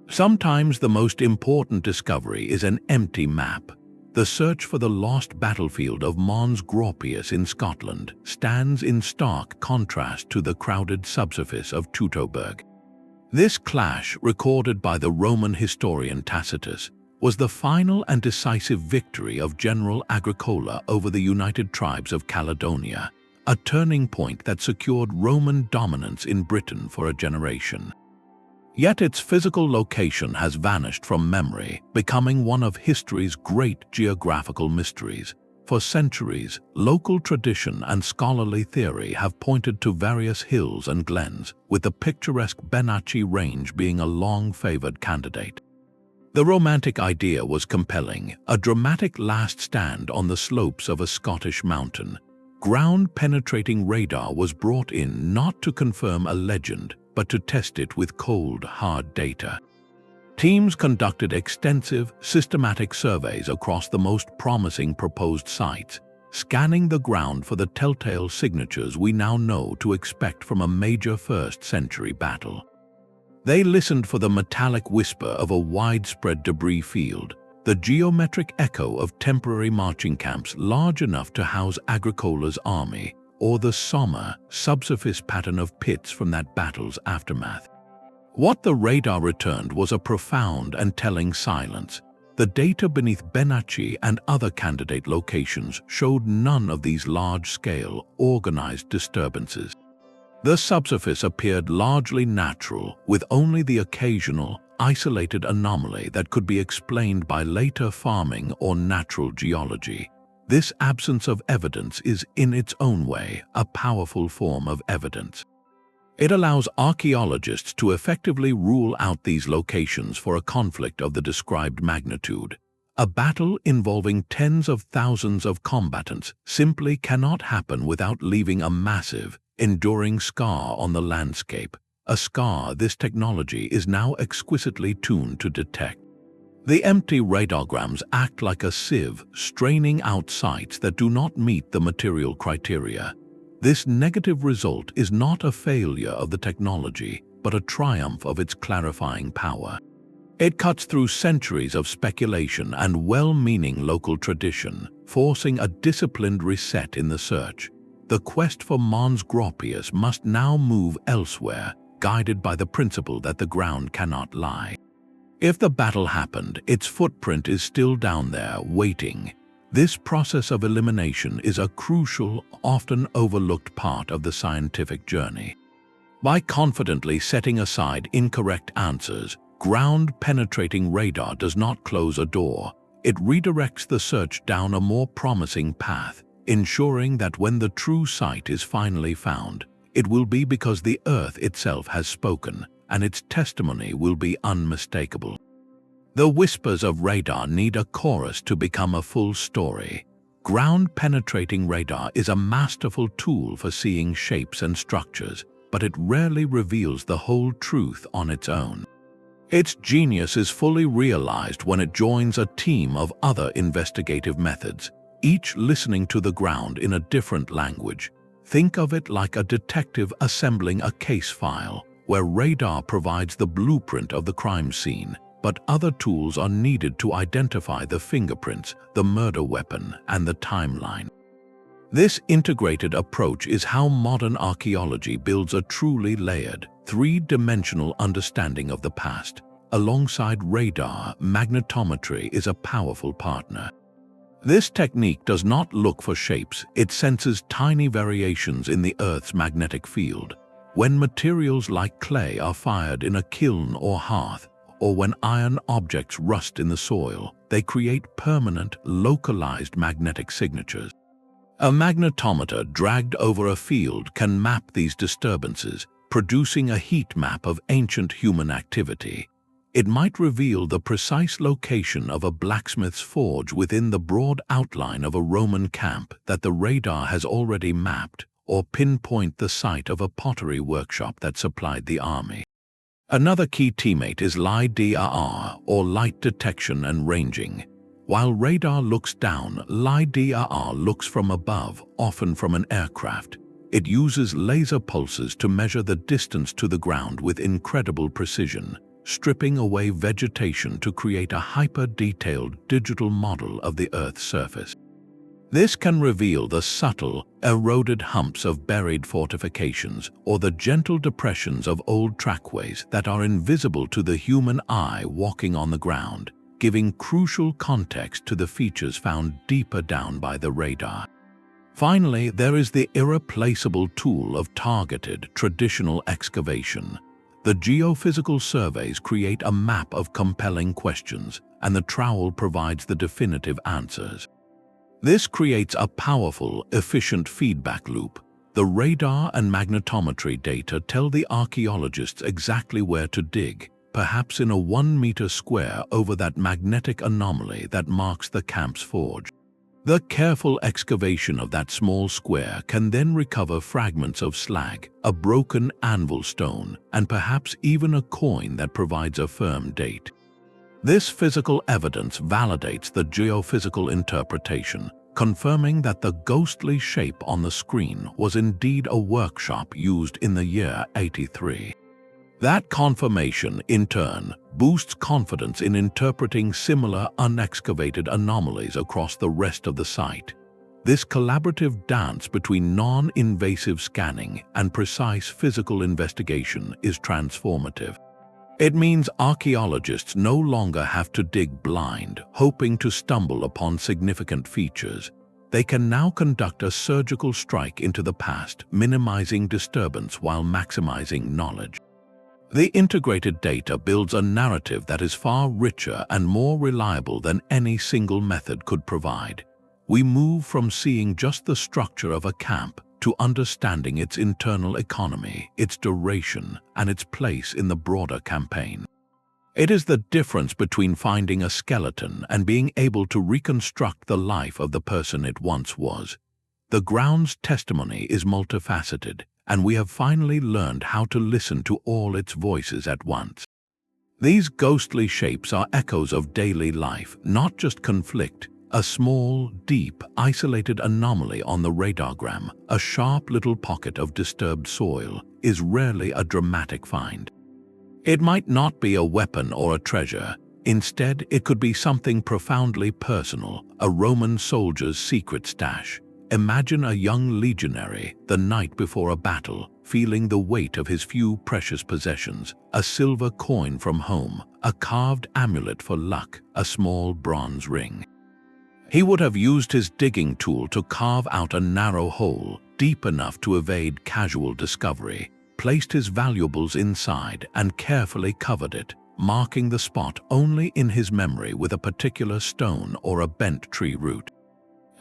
Sometimes the most important discovery is an empty map. The search for the lost battlefield of Mons Graupius in Scotland stands in stark contrast to the crowded subsurface of Teutoburg. This clash, recorded by the Roman historian Tacitus, was the final and decisive victory of General Agricola over the United Tribes of Caledonia, a turning point that secured Roman dominance in Britain for a generation. Yet its physical location has vanished from memory, becoming one of history's great geographical mysteries. For centuries, local tradition and scholarly theory have pointed to various hills and glens, with the picturesque Benacci Range being a long-favored candidate. The romantic idea was compelling, a dramatic last stand on the slopes of a Scottish mountain. Ground-penetrating radar was brought in not to confirm a legend, but to test it with cold, hard data. Teams conducted extensive, systematic surveys across the most promising proposed sites, scanning the ground for the telltale signatures we now know to expect from a major 1st century battle. They listened for the metallic whisper of a widespread debris field, the geometric echo of temporary marching camps large enough to house Agricola's army, or the somber, subsurface pattern of pits from that battle's aftermath. What the radar returned was a profound and telling silence. The data beneath Benacci and other candidate locations showed none of these large-scale, organized disturbances. The subsurface appeared largely natural, with only the occasional, isolated anomaly that could be explained by later farming or natural geology. This absence of evidence is, in its own way, a powerful form of evidence. It allows archaeologists to effectively rule out these locations for a conflict of the described magnitude. A battle involving tens of thousands of combatants simply cannot happen without leaving a massive, enduring scar on the landscape, a scar this technology is now exquisitely tuned to detect. The empty radargrams act like a sieve, straining out sites that do not meet the material criteria. This negative result is not a failure of the technology, but a triumph of its clarifying power. It cuts through centuries of speculation and well-meaning local tradition, forcing a disciplined reset in the search. The quest for Mons Graupius must now move elsewhere, guided by the principle that the ground cannot lie. If the battle happened, its footprint is still down there, waiting. This process of elimination is a crucial, often overlooked part of the scientific journey. By confidently setting aside incorrect answers, ground-penetrating radar does not close a door. It redirects the search down a more promising path, ensuring that when the true site is finally found, it will be because the Earth itself has spoken, and its testimony will be unmistakable. The whispers of radar need a chorus to become a full story. Ground-penetrating radar is a masterful tool for seeing shapes and structures, but it rarely reveals the whole truth on its own. Its genius is fully realized when it joins a team of other investigative methods, each listening to the ground in a different language. Think of it like a detective assembling a case file, where radar provides the blueprint of the crime scene, but other tools are needed to identify the fingerprints, the murder weapon, and the timeline. This integrated approach is how modern archaeology builds a truly layered, three-dimensional understanding of the past. Alongside radar, magnetometry is a powerful partner. This technique does not look for shapes, it senses tiny variations in the Earth's magnetic field. When materials like clay are fired in a kiln or hearth, or when iron objects rust in the soil, they create permanent, localized magnetic signatures. A magnetometer dragged over a field can map these disturbances, producing a heat map of ancient human activity. It might reveal the precise location of a blacksmith's forge within the broad outline of a Roman camp that the radar has already mapped, or pinpoint the site of a pottery workshop that supplied the army. Another key teammate is LiDAR, or light detection and ranging. While radar looks down, LiDAR looks from above, often from an aircraft. It uses laser pulses to measure the distance to the ground with incredible precision, stripping away vegetation to create a hyper-detailed digital model of the Earth's surface. This can reveal the subtle, eroded humps of buried fortifications or the gentle depressions of old trackways that are invisible to the human eye walking on the ground, giving crucial context to the features found deeper down by the radar. Finally, there is the irreplaceable tool of targeted, traditional excavation. The geophysical surveys create a map of compelling questions, and the trowel provides the definitive answers. This creates a powerful, efficient feedback loop. The radar and magnetometry data tell the archaeologists exactly where to dig, perhaps in a 1-meter square over that magnetic anomaly that marks the camp's forge. The careful excavation of that small square can then recover fragments of slag, a broken anvil stone, and perhaps even a coin that provides a firm date. This physical evidence validates the geophysical interpretation, confirming that the ghostly shape on the screen was indeed a workshop used in the year 83. That confirmation, in turn, boosts confidence in interpreting similar unexcavated anomalies across the rest of the site. This collaborative dance between non-invasive scanning and precise physical investigation is transformative. It means archaeologists no longer have to dig blind, hoping to stumble upon significant features. They can now conduct a surgical strike into the past, minimizing disturbance while maximizing knowledge. The integrated data builds a narrative that is far richer and more reliable than any single method could provide. We move from seeing just the structure of a camp to understanding its internal economy, its duration, and its place in the broader campaign. It is the difference between finding a skeleton and being able to reconstruct the life of the person it once was. The ground's testimony is multifaceted, and we have finally learned how to listen to all its voices at once. These ghostly shapes are echoes of daily life, not just conflict. A small, deep, isolated anomaly on the radargram, a sharp little pocket of disturbed soil, is rarely a dramatic find. It might not be a weapon or a treasure. Instead, it could be something profoundly personal, a Roman soldier's secret stash. Imagine a young legionary, the night before a battle, feeling the weight of his few precious possessions, a silver coin from home, a carved amulet for luck, a small bronze ring. He would have used his digging tool to carve out a narrow hole, deep enough to evade casual discovery, placed his valuables inside and carefully covered it, marking the spot only in his memory with a particular stone or a bent tree root.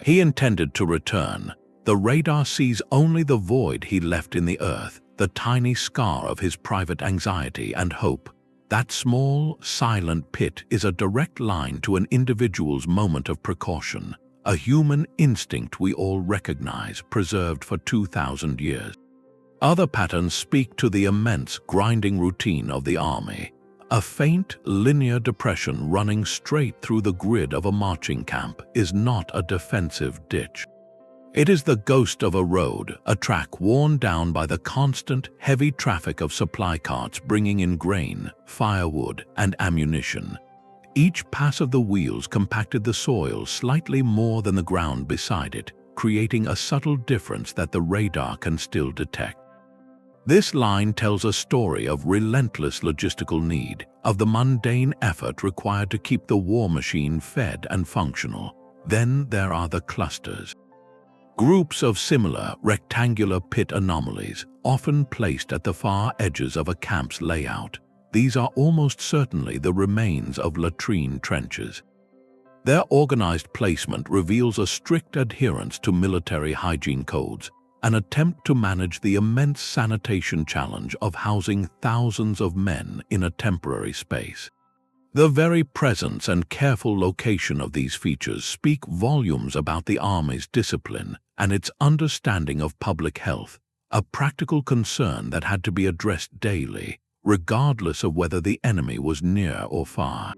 He intended to return. The radar sees only the void he left in the earth, the tiny scar of his private anxiety and hope. That small, silent pit is a direct line to an individual's moment of precaution, a human instinct we all recognize, preserved for 2,000 years. Other patterns speak to the immense, grinding routine of the army. A faint, linear depression running straight through the grid of a marching camp is not a defensive ditch. It is the ghost of a road, a track worn down by the constant, heavy traffic of supply carts bringing in grain, firewood, and ammunition. Each pass of the wheels compacted the soil slightly more than the ground beside it, creating a subtle difference that the radar can still detect. This line tells a story of relentless logistical need, of the mundane effort required to keep the war machine fed and functional. Then there are the clusters. Groups of similar rectangular pit anomalies, often placed at the far edges of a camp's layout. These are almost certainly the remains of latrine trenches. Their organized placement reveals a strict adherence to military hygiene codes, an attempt to manage the immense sanitation challenge of housing thousands of men in a temporary space. The very presence and careful location of these features speak volumes about the Army's discipline and its understanding of public health, a practical concern that had to be addressed daily, regardless of whether the enemy was near or far.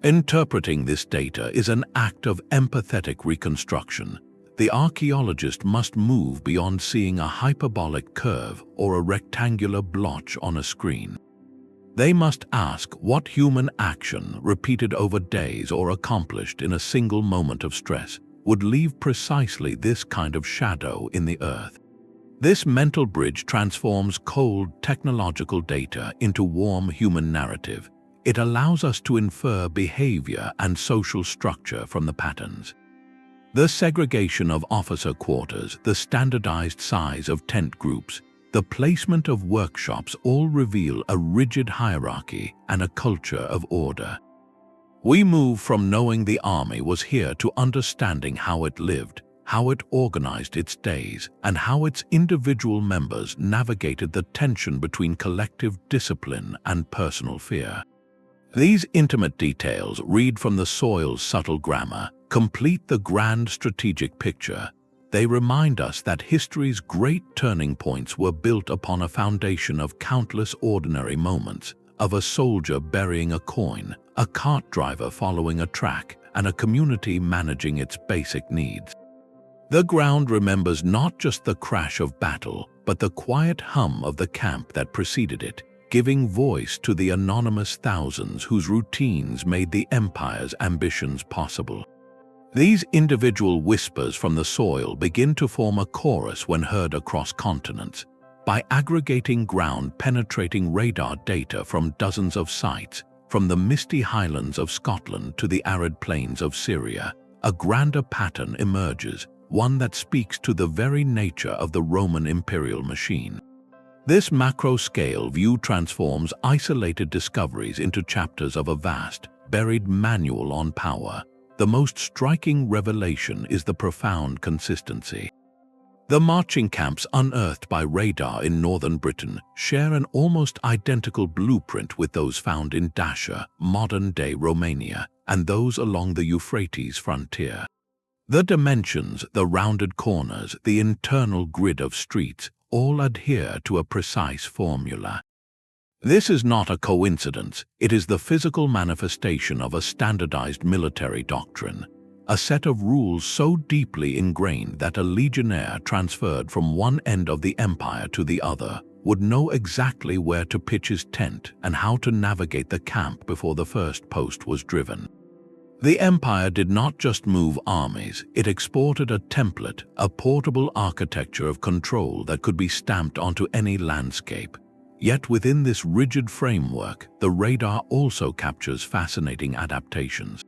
Interpreting this data is an act of empathetic reconstruction. The archaeologist must move beyond seeing a hyperbolic curve or a rectangular blotch on a screen. They must ask what human action, repeated over days or accomplished in a single moment of stress, would leave precisely this kind of shadow in the earth. This mental bridge transforms cold technological data into warm human narrative. It allows us to infer behavior and social structure from the patterns. The segregation of officer quarters, the standardized size of tent groups, the placement of workshops all reveal a rigid hierarchy and a culture of order. We move from knowing the army was here to understanding how it lived, how it organized its days, and how its individual members navigated the tension between collective discipline and personal fear. These intimate details, read from the soil's subtle grammar, complete the grand strategic picture. They remind us that history's great turning points were built upon a foundation of countless ordinary moments, of a soldier burying a coin, a cart driver following a track, and a community managing its basic needs. The ground remembers not just the crash of battle, but the quiet hum of the camp that preceded it, giving voice to the anonymous thousands whose routines made the empire's ambitions possible. These individual whispers from the soil begin to form a chorus when heard across continents. By aggregating ground-penetrating radar data from dozens of sites, from the misty highlands of Scotland to the arid plains of Syria, a grander pattern emerges, one that speaks to the very nature of the Roman imperial machine. This macro-scale view transforms isolated discoveries into chapters of a vast, buried manual on power. The most striking revelation is the profound consistency. The marching camps unearthed by radar in northern Britain share an almost identical blueprint with those found in Dacia, modern-day Romania, and those along the Euphrates frontier. The dimensions, the rounded corners, the internal grid of streets all adhere to a precise formula. This is not a coincidence, it is the physical manifestation of a standardized military doctrine, a set of rules so deeply ingrained that a legionnaire transferred from one end of the empire to the other would know exactly where to pitch his tent and how to navigate the camp before the first post was driven. The empire did not just move armies, it exported a template, a portable architecture of control that could be stamped onto any landscape. Yet within this rigid framework, the radar also captures fascinating adaptations.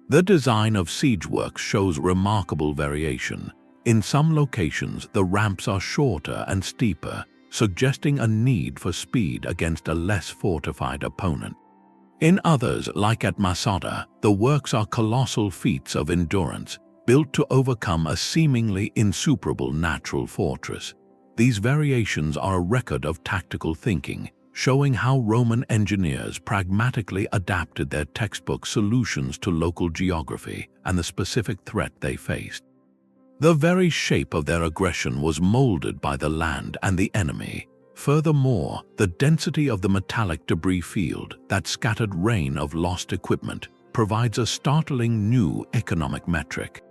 The design of siegeworks shows remarkable variation. In some locations, the ramps are shorter and steeper, suggesting a need for speed against a less fortified opponent. In others, like at Masada, the works are colossal feats of endurance, built to overcome a seemingly insuperable natural fortress. These variations are a record of tactical thinking, showing how Roman engineers pragmatically adapted their textbook solutions to local geography and the specific threat they faced. The very shape of their aggression was molded by the land and the enemy. Furthermore, the density of the metallic debris field, that scattered rain of lost equipment, provides a startling new economic metric.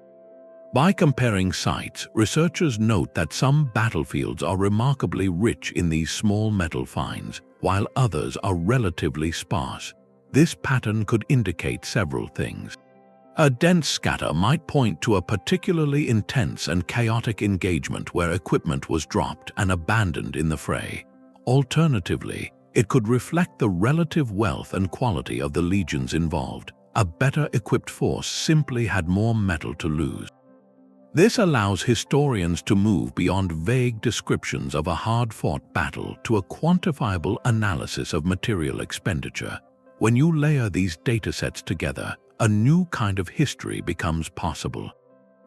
By comparing sites, researchers note that some battlefields are remarkably rich in these small metal finds, while others are relatively sparse. This pattern could indicate several things. A dense scatter might point to a particularly intense and chaotic engagement where equipment was dropped and abandoned in the fray. Alternatively, it could reflect the relative wealth and quality of the legions involved. A better equipped force simply had more metal to lose. This allows historians to move beyond vague descriptions of a hard-fought battle to a quantifiable analysis of material expenditure. When you layer these datasets together, a new kind of history becomes possible.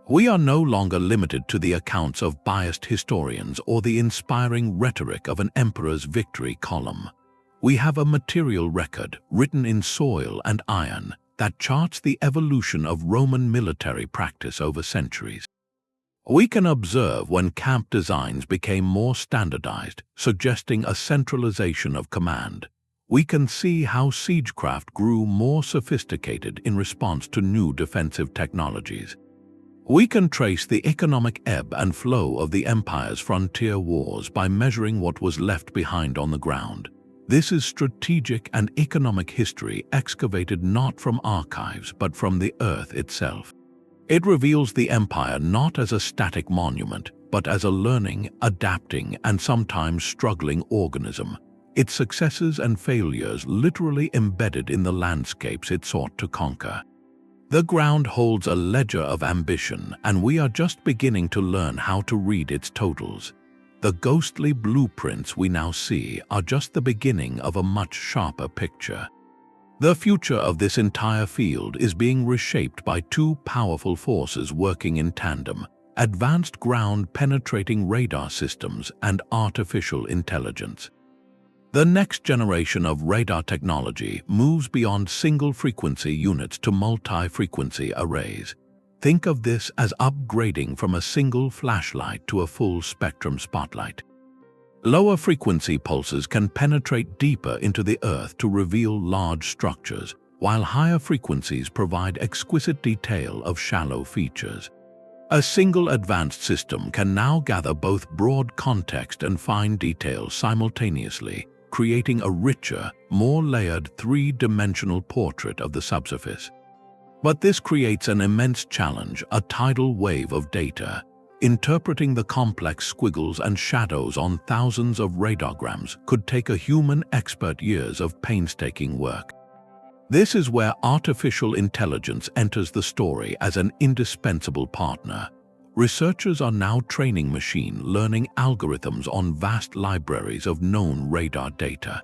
We are no longer limited to the accounts of biased historians or the inspiring rhetoric of an emperor's victory column. We have a material record, written in soil and iron, that charts the evolution of Roman military practice over centuries. We can observe when camp designs became more standardized, suggesting a centralization of command. We can see how siegecraft grew more sophisticated in response to new defensive technologies. We can trace the economic ebb and flow of the empire's frontier wars by measuring what was left behind on the ground. This is strategic and economic history excavated not from archives but from the earth itself. It reveals the empire not as a static monument, but as a learning, adapting, and sometimes struggling organism, its successes and failures literally embedded in the landscapes it sought to conquer. The ground holds a ledger of ambition, and we are just beginning to learn how to read its totals. The ghostly blueprints we now see are just the beginning of a much sharper picture. The future of this entire field is being reshaped by two powerful forces working in tandem: advanced ground-penetrating radar systems and artificial intelligence. The next generation of radar technology moves beyond single-frequency units to multi-frequency arrays. Think of this as upgrading from a single flashlight to a full-spectrum spotlight. Lower frequency pulses can penetrate deeper into the earth to reveal large structures, while higher frequencies provide exquisite detail of shallow features. A single advanced system can now gather both broad context and fine detail simultaneously, creating a richer, more layered three-dimensional portrait of the subsurface. But this creates an immense challenge, a tidal wave of data. Interpreting the complex squiggles and shadows on thousands of radargrams could take a human expert years of painstaking work. This is where artificial intelligence enters the story as an indispensable partner. Researchers are now training machine learning algorithms on vast libraries of known radar data.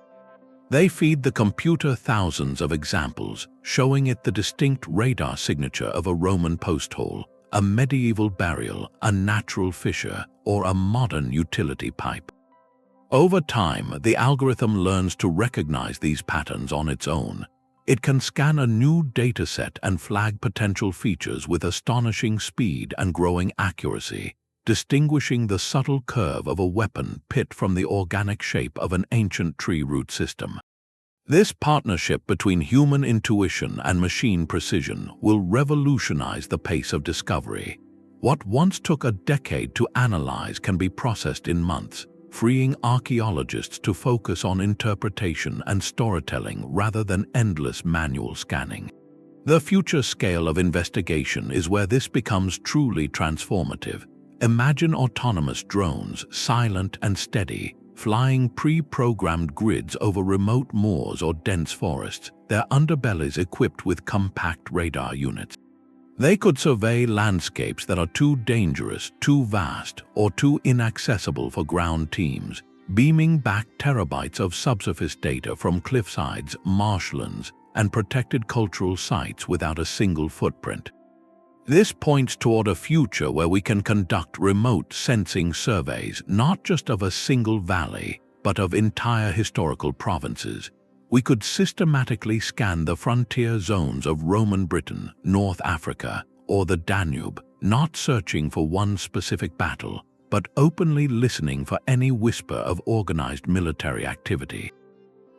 They feed the computer thousands of examples, showing it the distinct radar signature of a Roman post hole, a medieval burial, a natural fissure, or a modern utility pipe. Over time, the algorithm learns to recognize these patterns on its own. It can scan a new dataset and flag potential features with astonishing speed and growing accuracy, distinguishing the subtle curve of a weapon pit from the organic shape of an ancient tree root system. This partnership between human intuition and machine precision will revolutionize the pace of discovery. What once took a decade to analyze can be processed in months, freeing archaeologists to focus on interpretation and storytelling rather than endless manual scanning. The future scale of investigation is where this becomes truly transformative. Imagine autonomous drones, silent and steady, flying pre-programmed grids over remote moors or dense forests, their underbellies equipped with compact radar units. They could survey landscapes that are too dangerous, too vast, or too inaccessible for ground teams, beaming back terabytes of subsurface data from cliffsides, marshlands, and protected cultural sites without a single footprint. This points toward a future where we can conduct remote sensing surveys not just of a single valley, but of entire historical provinces. We could systematically scan the frontier zones of Roman Britain, North Africa, or the Danube, not searching for one specific battle, but openly listening for any whisper of organized military activity.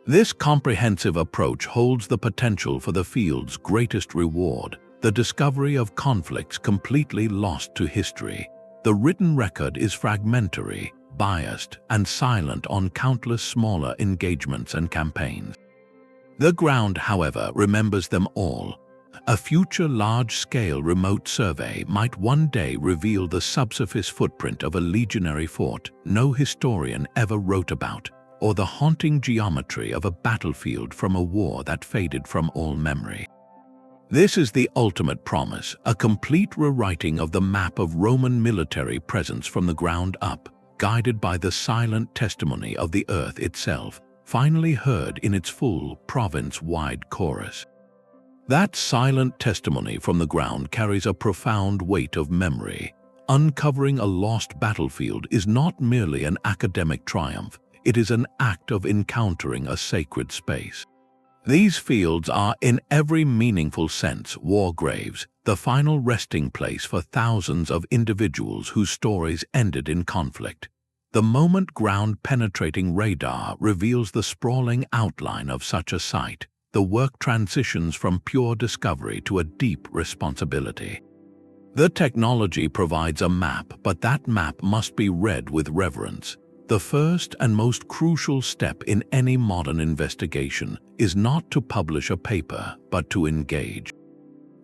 This comprehensive approach holds the potential for the field's greatest reward: the discovery of conflicts completely lost to history. The written record is fragmentary, biased, and silent on countless smaller engagements and campaigns. The ground, however, remembers them all. A future large-scale remote survey might one day reveal the subsurface footprint of a legionary fort no historian ever wrote about, or the haunting geometry of a battlefield from a war that faded from all memory. This is the ultimate promise, a complete rewriting of the map of Roman military presence from the ground up, guided by the silent testimony of the earth itself, finally heard in its full, province-wide chorus. That silent testimony from the ground carries a profound weight of memory. Uncovering a lost battlefield is not merely an academic triumph, it is an act of encountering a sacred space. These fields are, in every meaningful sense, war graves, the final resting place for thousands of individuals whose stories ended in conflict. The moment ground-penetrating radar reveals the sprawling outline of such a site, the work transitions from pure discovery to a deep responsibility. The technology provides a map, but that map must be read with reverence. The first and most crucial step in any modern investigation is not to publish a paper, but to engage.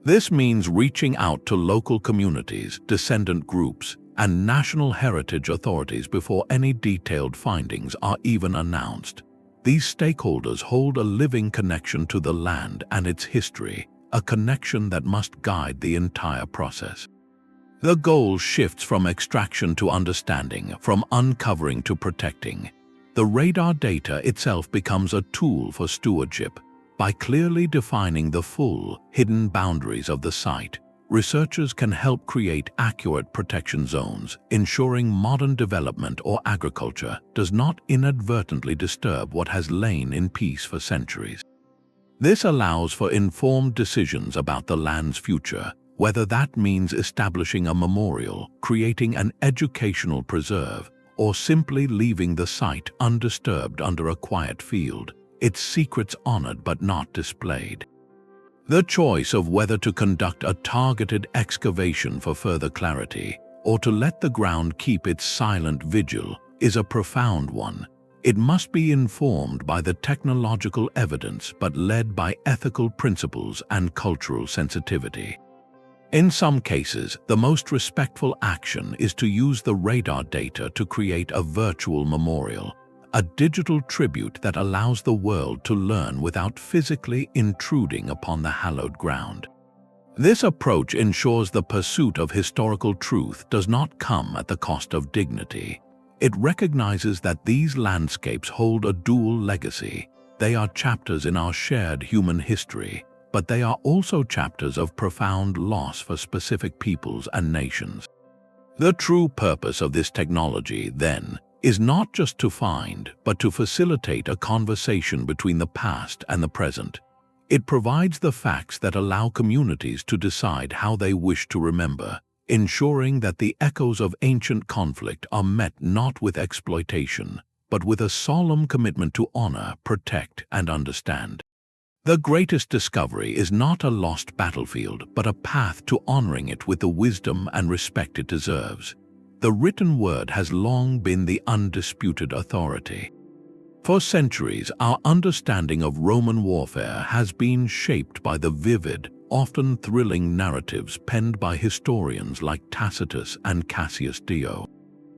This means reaching out to local communities, descendant groups, and national heritage authorities before any detailed findings are even announced. These stakeholders hold a living connection to the land and its history, a connection that must guide the entire process. The goal shifts from extraction to understanding, from uncovering to protecting. The radar data itself becomes a tool for stewardship. By clearly defining the full, hidden boundaries of the site, researchers can help create accurate protection zones, ensuring modern development or agriculture does not inadvertently disturb what has lain in peace for centuries. This allows for informed decisions about the land's future, whether that means establishing a memorial, creating an educational preserve, or simply leaving the site undisturbed under a quiet field, its secrets honored but not displayed. The choice of whether to conduct a targeted excavation for further clarity or to let the ground keep its silent vigil is a profound one. It must be informed by the technological evidence but led by ethical principles and cultural sensitivity. In some cases, the most respectful action is to use the radar data to create a virtual memorial, a digital tribute that allows the world to learn without physically intruding upon the hallowed ground. This approach ensures the pursuit of historical truth does not come at the cost of dignity. It recognizes that these landscapes hold a dual legacy. They are chapters in our shared human history, but they are also chapters of profound loss for specific peoples and nations. The true purpose of this technology, then, is not just to find, but to facilitate a conversation between the past and the present. It provides the facts that allow communities to decide how they wish to remember, ensuring that the echoes of ancient conflict are met not with exploitation, but with a solemn commitment to honor, protect, and understand. The greatest discovery is not a lost battlefield, but a path to honoring it with the wisdom and respect it deserves. The written word has long been the undisputed authority. For centuries, our understanding of Roman warfare has been shaped by the vivid, often thrilling narratives penned by historians like Tacitus and Cassius Dio.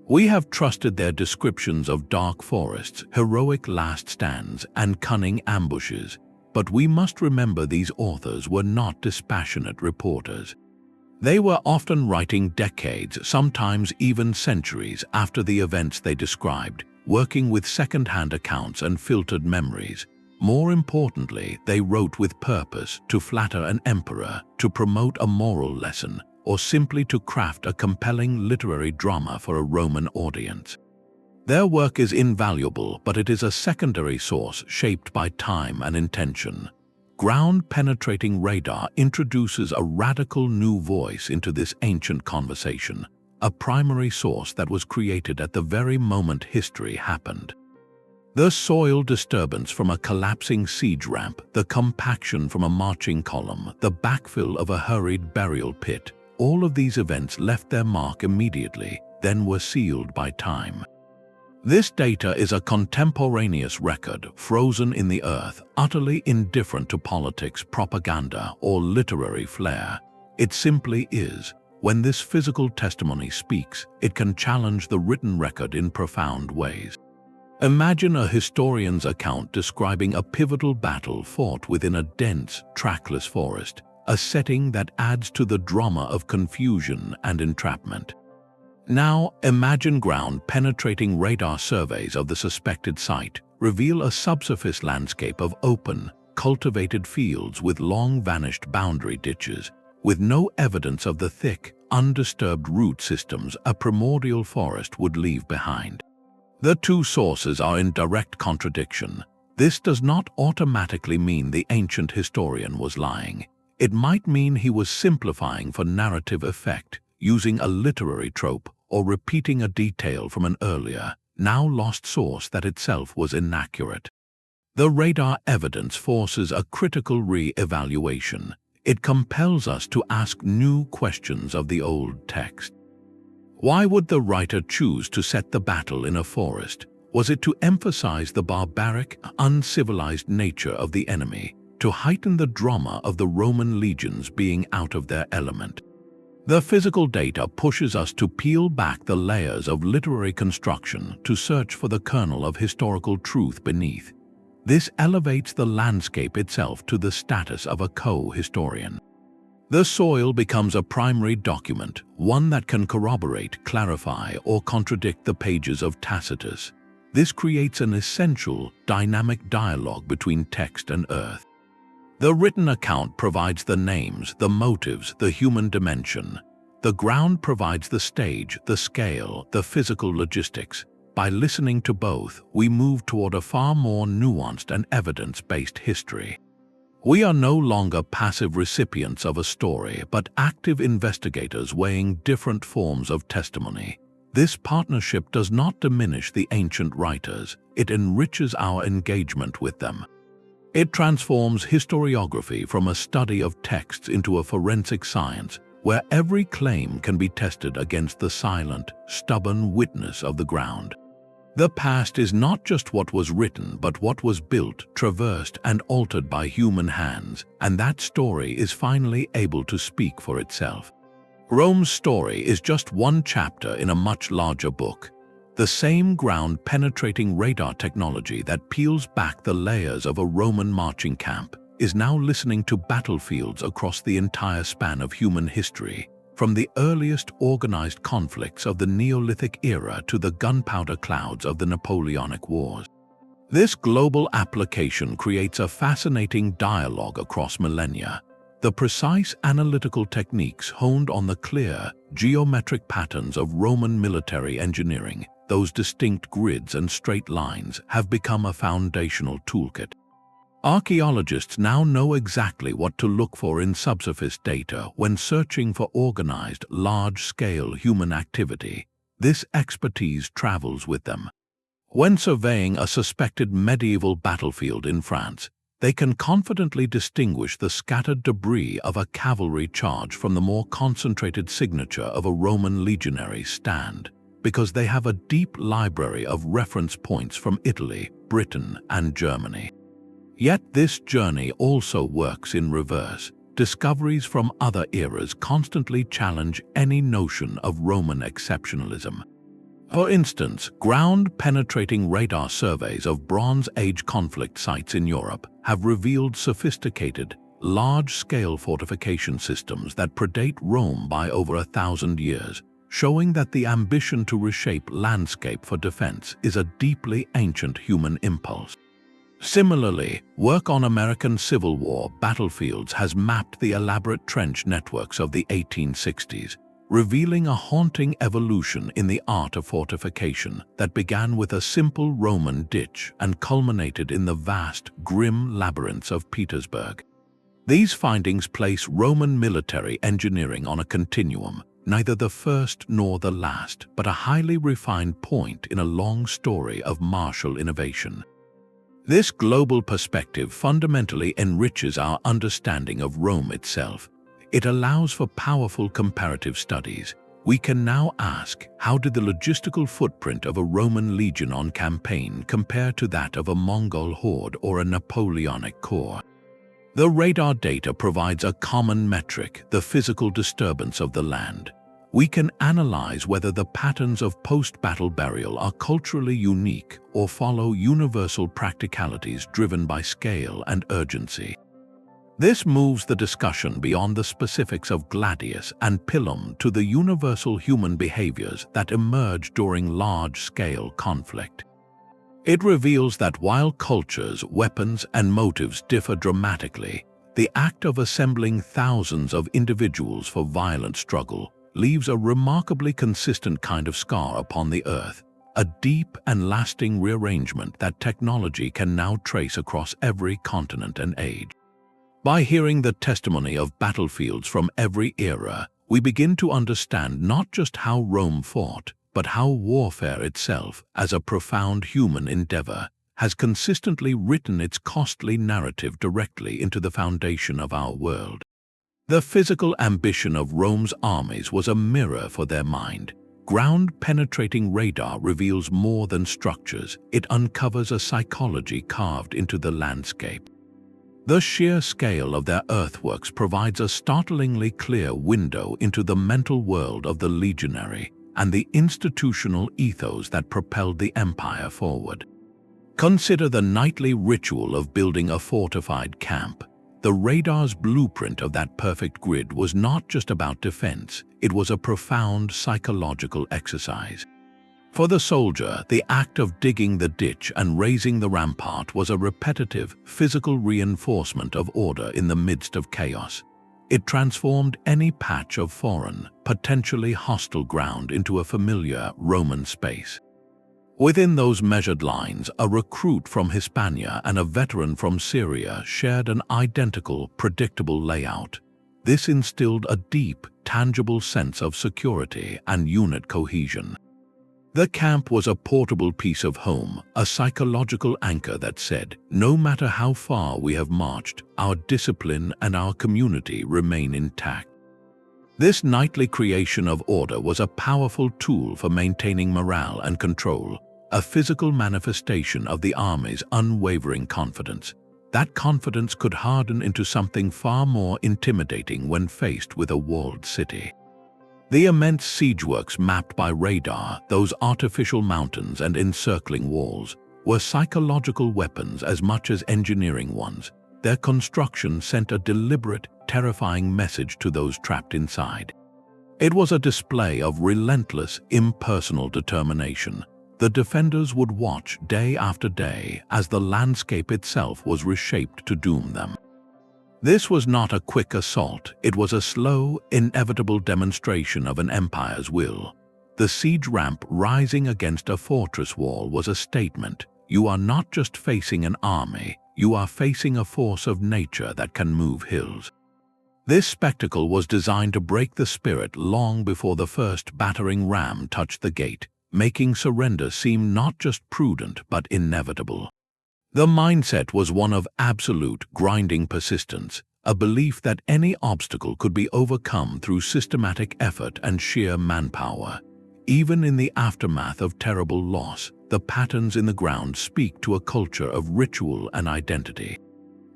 We have trusted their descriptions of dark forests, heroic last stands, and cunning ambushes, but we must remember these authors were not dispassionate reporters. They were often writing decades, sometimes even centuries, after the events they described, working with second-hand accounts and filtered memories. More importantly, they wrote with purpose, to flatter an emperor, to promote a moral lesson, or simply to craft a compelling literary drama for a Roman audience. Their work is invaluable, but it is a secondary source shaped by time and intention. Ground-penetrating radar introduces a radical new voice into this ancient conversation, a primary source that was created at the very moment history happened. The soil disturbance from a collapsing siege ramp, the compaction from a marching column, the backfill of a hurried burial pit, all of these events left their mark immediately, then were sealed by time. This data is a contemporaneous record, frozen in the earth, utterly indifferent to politics, propaganda, or literary flair. It simply is. When this physical testimony speaks, it can challenge the written record in profound ways. Imagine a historian's account describing a pivotal battle fought within a dense, trackless forest. a setting that adds to the drama of confusion and entrapment. Now, imagine ground-penetrating radar surveys of the suspected site reveal a subsurface landscape of open, cultivated fields with long-vanished boundary ditches, with no evidence of the thick, undisturbed root systems a primordial forest would leave behind. The two sources are in direct contradiction. This does not automatically mean the ancient historian was lying. It might mean he was simplifying for narrative effect, using a literary trope or repeating a detail from an earlier, now lost source that itself was inaccurate. The radar evidence forces a critical re-evaluation. It compels us to ask new questions of the old text. Why would the writer choose to set the battle in a forest? Was it to emphasize the barbaric, uncivilized nature of the enemy, to heighten the drama of the Roman legions being out of their element? The physical data pushes us to peel back the layers of literary construction to search for the kernel of historical truth beneath. This elevates the landscape itself to the status of a co-historian. The soil becomes a primary document, one that can corroborate, clarify, or contradict the pages of Tacitus. This creates an essential, dynamic dialogue between text and earth. The written account provides the names, the motives, the human dimension. The ground provides the stage, the scale, the physical logistics. By listening to both, we move toward a far more nuanced and evidence-based history. We are no longer passive recipients of a story, but active investigators weighing different forms of testimony. This partnership does not diminish the ancient writers, it enriches our engagement with them. It transforms historiography from a study of texts into a forensic science, where every claim can be tested against the silent, stubborn witness of the ground. The past is not just what was written, but what was built, traversed, and altered by human hands, and that story is finally able to speak for itself. Rome's story is just one chapter in a much larger book. The same ground-penetrating radar technology that peels back the layers of a Roman marching camp is now listening to battlefields across the entire span of human history, from the earliest organized conflicts of the Neolithic era to the gunpowder clouds of the Napoleonic Wars. This global application creates a fascinating dialogue across millennia. The precise analytical techniques honed on the clear, geometric patterns of Roman military engineering, those distinct grids and straight lines, have become a foundational toolkit. Archaeologists now know exactly what to look for in subsurface data when searching for organized, large-scale human activity. This expertise travels with them. When surveying a suspected medieval battlefield in France, they can confidently distinguish the scattered debris of a cavalry charge from the more concentrated signature of a Roman legionary's stand, because they have a deep library of reference points from Italy, Britain, and Germany. Yet this journey also works in reverse. Discoveries from other eras constantly challenge any notion of Roman exceptionalism. For instance, ground-penetrating radar surveys of Bronze Age conflict sites in Europe have revealed sophisticated, large-scale fortification systems that predate Rome by over 1,000 years, showing that the ambition to reshape landscape for defense is a deeply ancient human impulse. Similarly, work on American Civil War battlefields has mapped the elaborate trench networks of the 1860s, revealing a haunting evolution in the art of fortification that began with a simple Roman ditch and culminated in the vast, grim labyrinths of Petersburg. These findings place Roman military engineering on a continuum, neither the first nor the last, but a highly refined point in a long story of martial innovation. This global perspective fundamentally enriches our understanding of Rome itself. It allows for powerful comparative studies. We can now ask, how did the logistical footprint of a Roman legion on campaign compare to that of a Mongol horde or a Napoleonic corps? The radar data provides a common metric, the physical disturbance of the land. We can analyze whether the patterns of post-battle burial are culturally unique or follow universal practicalities driven by scale and urgency. This moves the discussion beyond the specifics of gladius and pilum to the universal human behaviors that emerge during large-scale conflict. It reveals that while cultures, weapons, and motives differ dramatically, the act of assembling thousands of individuals for violent struggle leaves a remarkably consistent kind of scar upon the earth, a deep and lasting rearrangement that technology can now trace across every continent and age. By hearing the testimony of battlefields from every era, we begin to understand not just how Rome fought, but how warfare itself, as a profound human endeavor, has consistently written its costly narrative directly into the foundation of our world. The physical ambition of Rome's armies was a mirror for their mind. Ground-penetrating radar reveals more than structures. It uncovers a psychology carved into the landscape. The sheer scale of their earthworks provides a startlingly clear window into the mental world of the legionary and the institutional ethos that propelled the empire forward. Consider the nightly ritual of building a fortified camp. The radar's blueprint of that perfect grid was not just about defense, it was a profound psychological exercise. For the soldier, the act of digging the ditch and raising the rampart was a repetitive, physical reinforcement of order in the midst of chaos. It transformed any patch of foreign, potentially hostile ground into a familiar Roman space. Within those measured lines, a recruit from Hispania and a veteran from Syria shared an identical, predictable layout. This instilled a deep, tangible sense of security and unit cohesion. The camp was a portable piece of home, a psychological anchor that said, no matter how far we have marched, our discipline and our community remain intact. This nightly creation of order was a powerful tool for maintaining morale and control, a physical manifestation of the army's unwavering confidence. That confidence could harden into something far more intimidating when faced with a walled city. The immense siegeworks mapped by radar, those artificial mountains and encircling walls, were psychological weapons as much as engineering ones. Their construction sent a deliberate, terrifying message to those trapped inside. It was a display of relentless, impersonal determination. The defenders would watch day after day as the landscape itself was reshaped to doom them. This was not a quick assault, it was a slow, inevitable demonstration of an empire's will. The siege ramp rising against a fortress wall was a statement. You are not just facing an army, you are facing a force of nature that can move hills. This spectacle was designed to break the spirit long before the first battering ram touched the gate, making surrender seem not just prudent but inevitable. The mindset was one of absolute, grinding persistence, a belief that any obstacle could be overcome through systematic effort and sheer manpower. Even in the aftermath of terrible loss, the patterns in the ground speak to a culture of ritual and identity.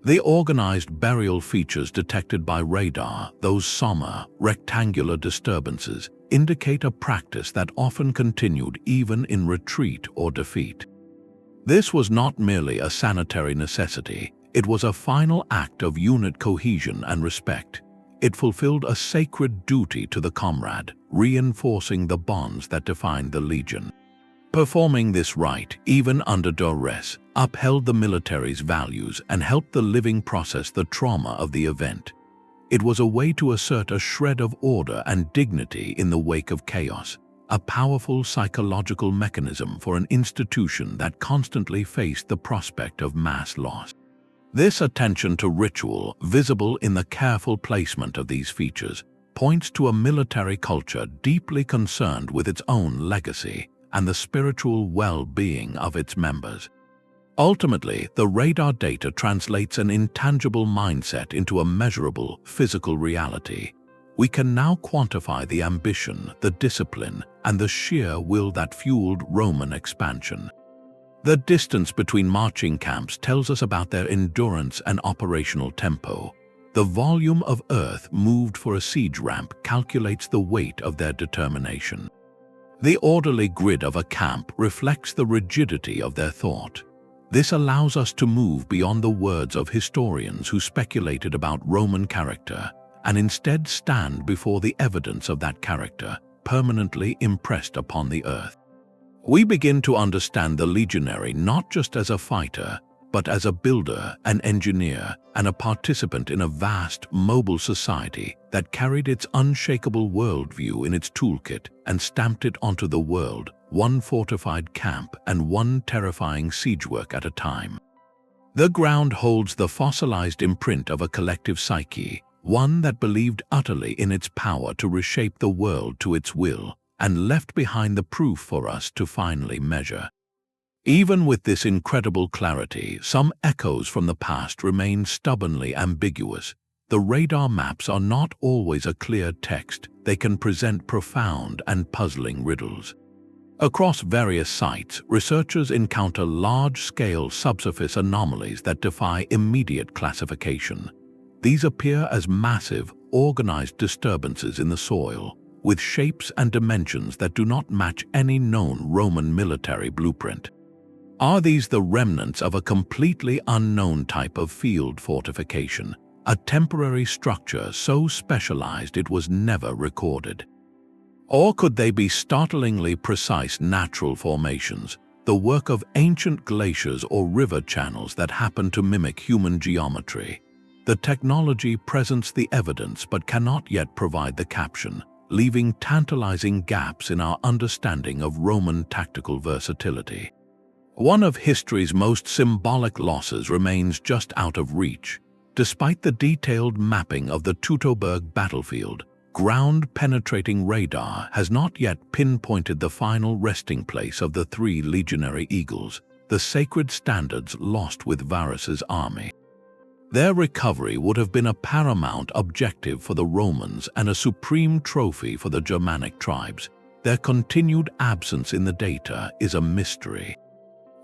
The organized burial features detected by radar, those somber, rectangular disturbances, indicate a practice that often continued even in retreat or defeat. This was not merely a sanitary necessity, it was a final act of unit cohesion and respect. It fulfilled a sacred duty to the comrade, reinforcing the bonds that defined the legion. Performing this rite, even under duress, upheld the military's values and helped the living process the trauma of the event. It was a way to assert a shred of order and dignity in the wake of chaos, a powerful psychological mechanism for an institution that constantly faced the prospect of mass loss. This attention to ritual, visible in the careful placement of these features, points to a military culture deeply concerned with its own legacy and the spiritual well-being of its members. Ultimately, the radar data translates an intangible mindset into a measurable, physical reality. We can now quantify the ambition, the discipline, and the sheer will that fueled Roman expansion. The distance between marching camps tells us about their endurance and operational tempo. The volume of earth moved for a siege ramp calculates the weight of their determination. The orderly grid of a camp reflects the rigidity of their thought. This allows us to move beyond the words of historians who speculated about Roman character and instead stand before the evidence of that character permanently impressed upon the earth. We begin to understand the legionary not just as a fighter, but as a builder, an engineer, and a participant in a vast, mobile society that carried its unshakable worldview in its toolkit and stamped it onto the world, one fortified camp and one terrifying siegework at a time. The ground holds the fossilized imprint of a collective psyche, one that believed utterly in its power to reshape the world to its will, and left behind the proof for us to finally measure. Even with this incredible clarity, some echoes from the past remain stubbornly ambiguous. The radar maps are not always a clear text. They can present profound and puzzling riddles. Across various sites, researchers encounter large-scale subsurface anomalies that defy immediate classification. These appear as massive, organized disturbances in the soil, with shapes and dimensions that do not match any known Roman military blueprint. Are these the remnants of a completely unknown type of field fortification, a temporary structure so specialized it was never recorded? Or could they be startlingly precise natural formations, the work of ancient glaciers or river channels that happen to mimic human geometry? The technology presents the evidence but cannot yet provide the caption, leaving tantalizing gaps in our understanding of Roman tactical versatility. One of history's most symbolic losses remains just out of reach. Despite the detailed mapping of the Teutoburg battlefield, ground-penetrating radar has not yet pinpointed the final resting place of the 3 legionary eagles, the sacred standards lost with Varus's army. Their recovery would have been a paramount objective for the Romans and a supreme trophy for the Germanic tribes. Their continued absence in the data is a mystery.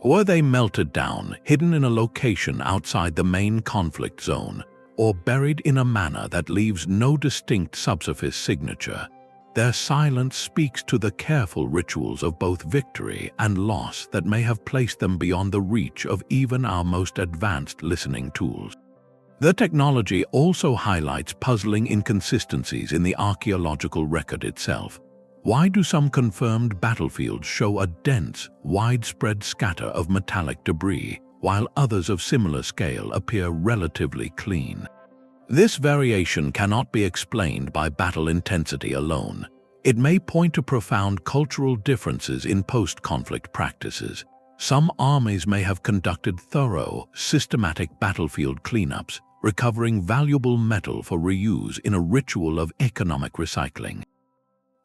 Were they melted down, hidden in a location outside the main conflict zone, or buried in a manner that leaves no distinct subsurface signature? Their silence speaks to the careful rituals of both victory and loss that may have placed them beyond the reach of even our most advanced listening tools. The technology also highlights puzzling inconsistencies in the archaeological record itself. Why do some confirmed battlefields show a dense, widespread scatter of metallic debris, while others of similar scale appear relatively clean? This variation cannot be explained by battle intensity alone. It may point to profound cultural differences in post-conflict practices. Some armies may have conducted thorough, systematic battlefield cleanups, recovering valuable metal for reuse in a ritual of economic recycling.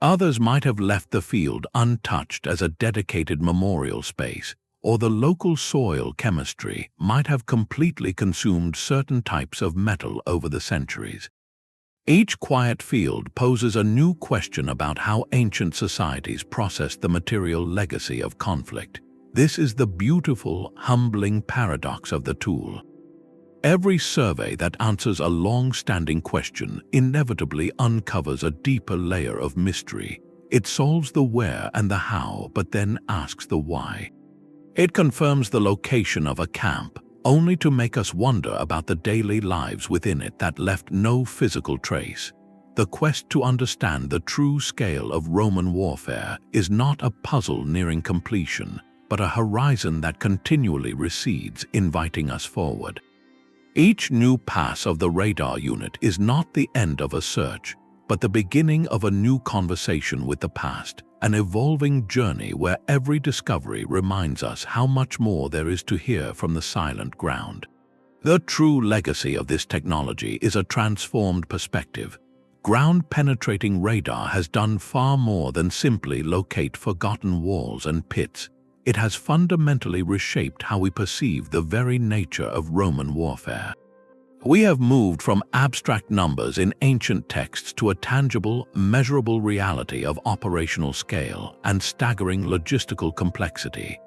Others might have left the field untouched as a dedicated memorial space, or the local soil chemistry might have completely consumed certain types of metal over the centuries. Each quiet field poses a new question about how ancient societies processed the material legacy of conflict. This is the beautiful, humbling paradox of the tool. Every survey that answers a long-standing question inevitably uncovers a deeper layer of mystery. It solves the where and the how, but then asks the why. It confirms the location of a camp, only to make us wonder about the daily lives within it that left no physical trace. The quest to understand the true scale of Roman warfare is not a puzzle nearing completion, but a horizon that continually recedes, inviting us forward. Each new pass of the radar unit is not the end of a search, but the beginning of a new conversation with the past, an evolving journey where every discovery reminds us how much more there is to hear from the silent ground. The true legacy of this technology is a transformed perspective. Ground-penetrating radar has done far more than simply locate forgotten walls and pits. It has fundamentally reshaped how we perceive the very nature of Roman warfare. We have moved from abstract numbers in ancient texts to a tangible, measurable reality of operational scale and staggering logistical complexity.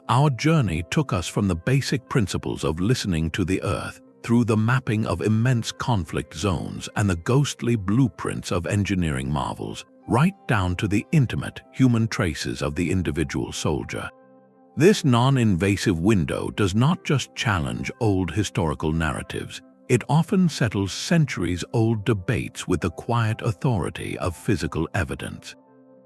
Our journey took us from the basic principles of listening to the earth, through the mapping of immense conflict zones and the ghostly blueprints of engineering marvels, right down to the intimate, human traces of the individual soldier. This non-invasive window does not just challenge old historical narratives, it often settles centuries-old debates with the quiet authority of physical evidence.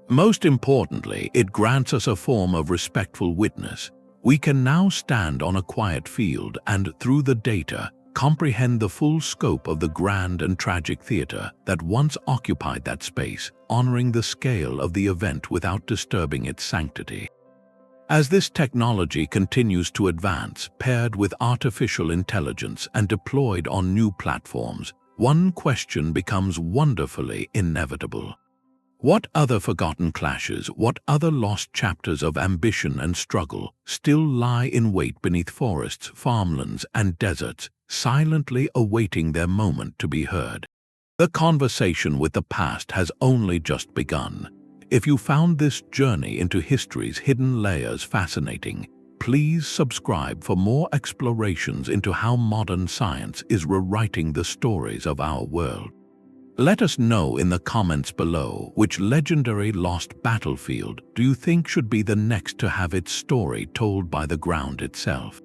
Most importantly, it grants us a form of respectful witness. We can now stand on a quiet field and, through the data, comprehend the full scope of the grand and tragic theater that once occupied that space, honoring the scale of the event without disturbing its sanctity. As this technology continues to advance, paired with artificial intelligence and deployed on new platforms, one question becomes wonderfully inevitable. What other forgotten clashes, what other lost chapters of ambition and struggle still lie in wait beneath forests, farmlands, and deserts, silently awaiting their moment to be heard? The conversation with the past has only just begun. If you found this journey into history's hidden layers fascinating, please subscribe for more explorations into how modern science is rewriting the stories of our world. Let us know in the comments below which legendary lost battlefield do you think should be the next to have its story told by the ground itself.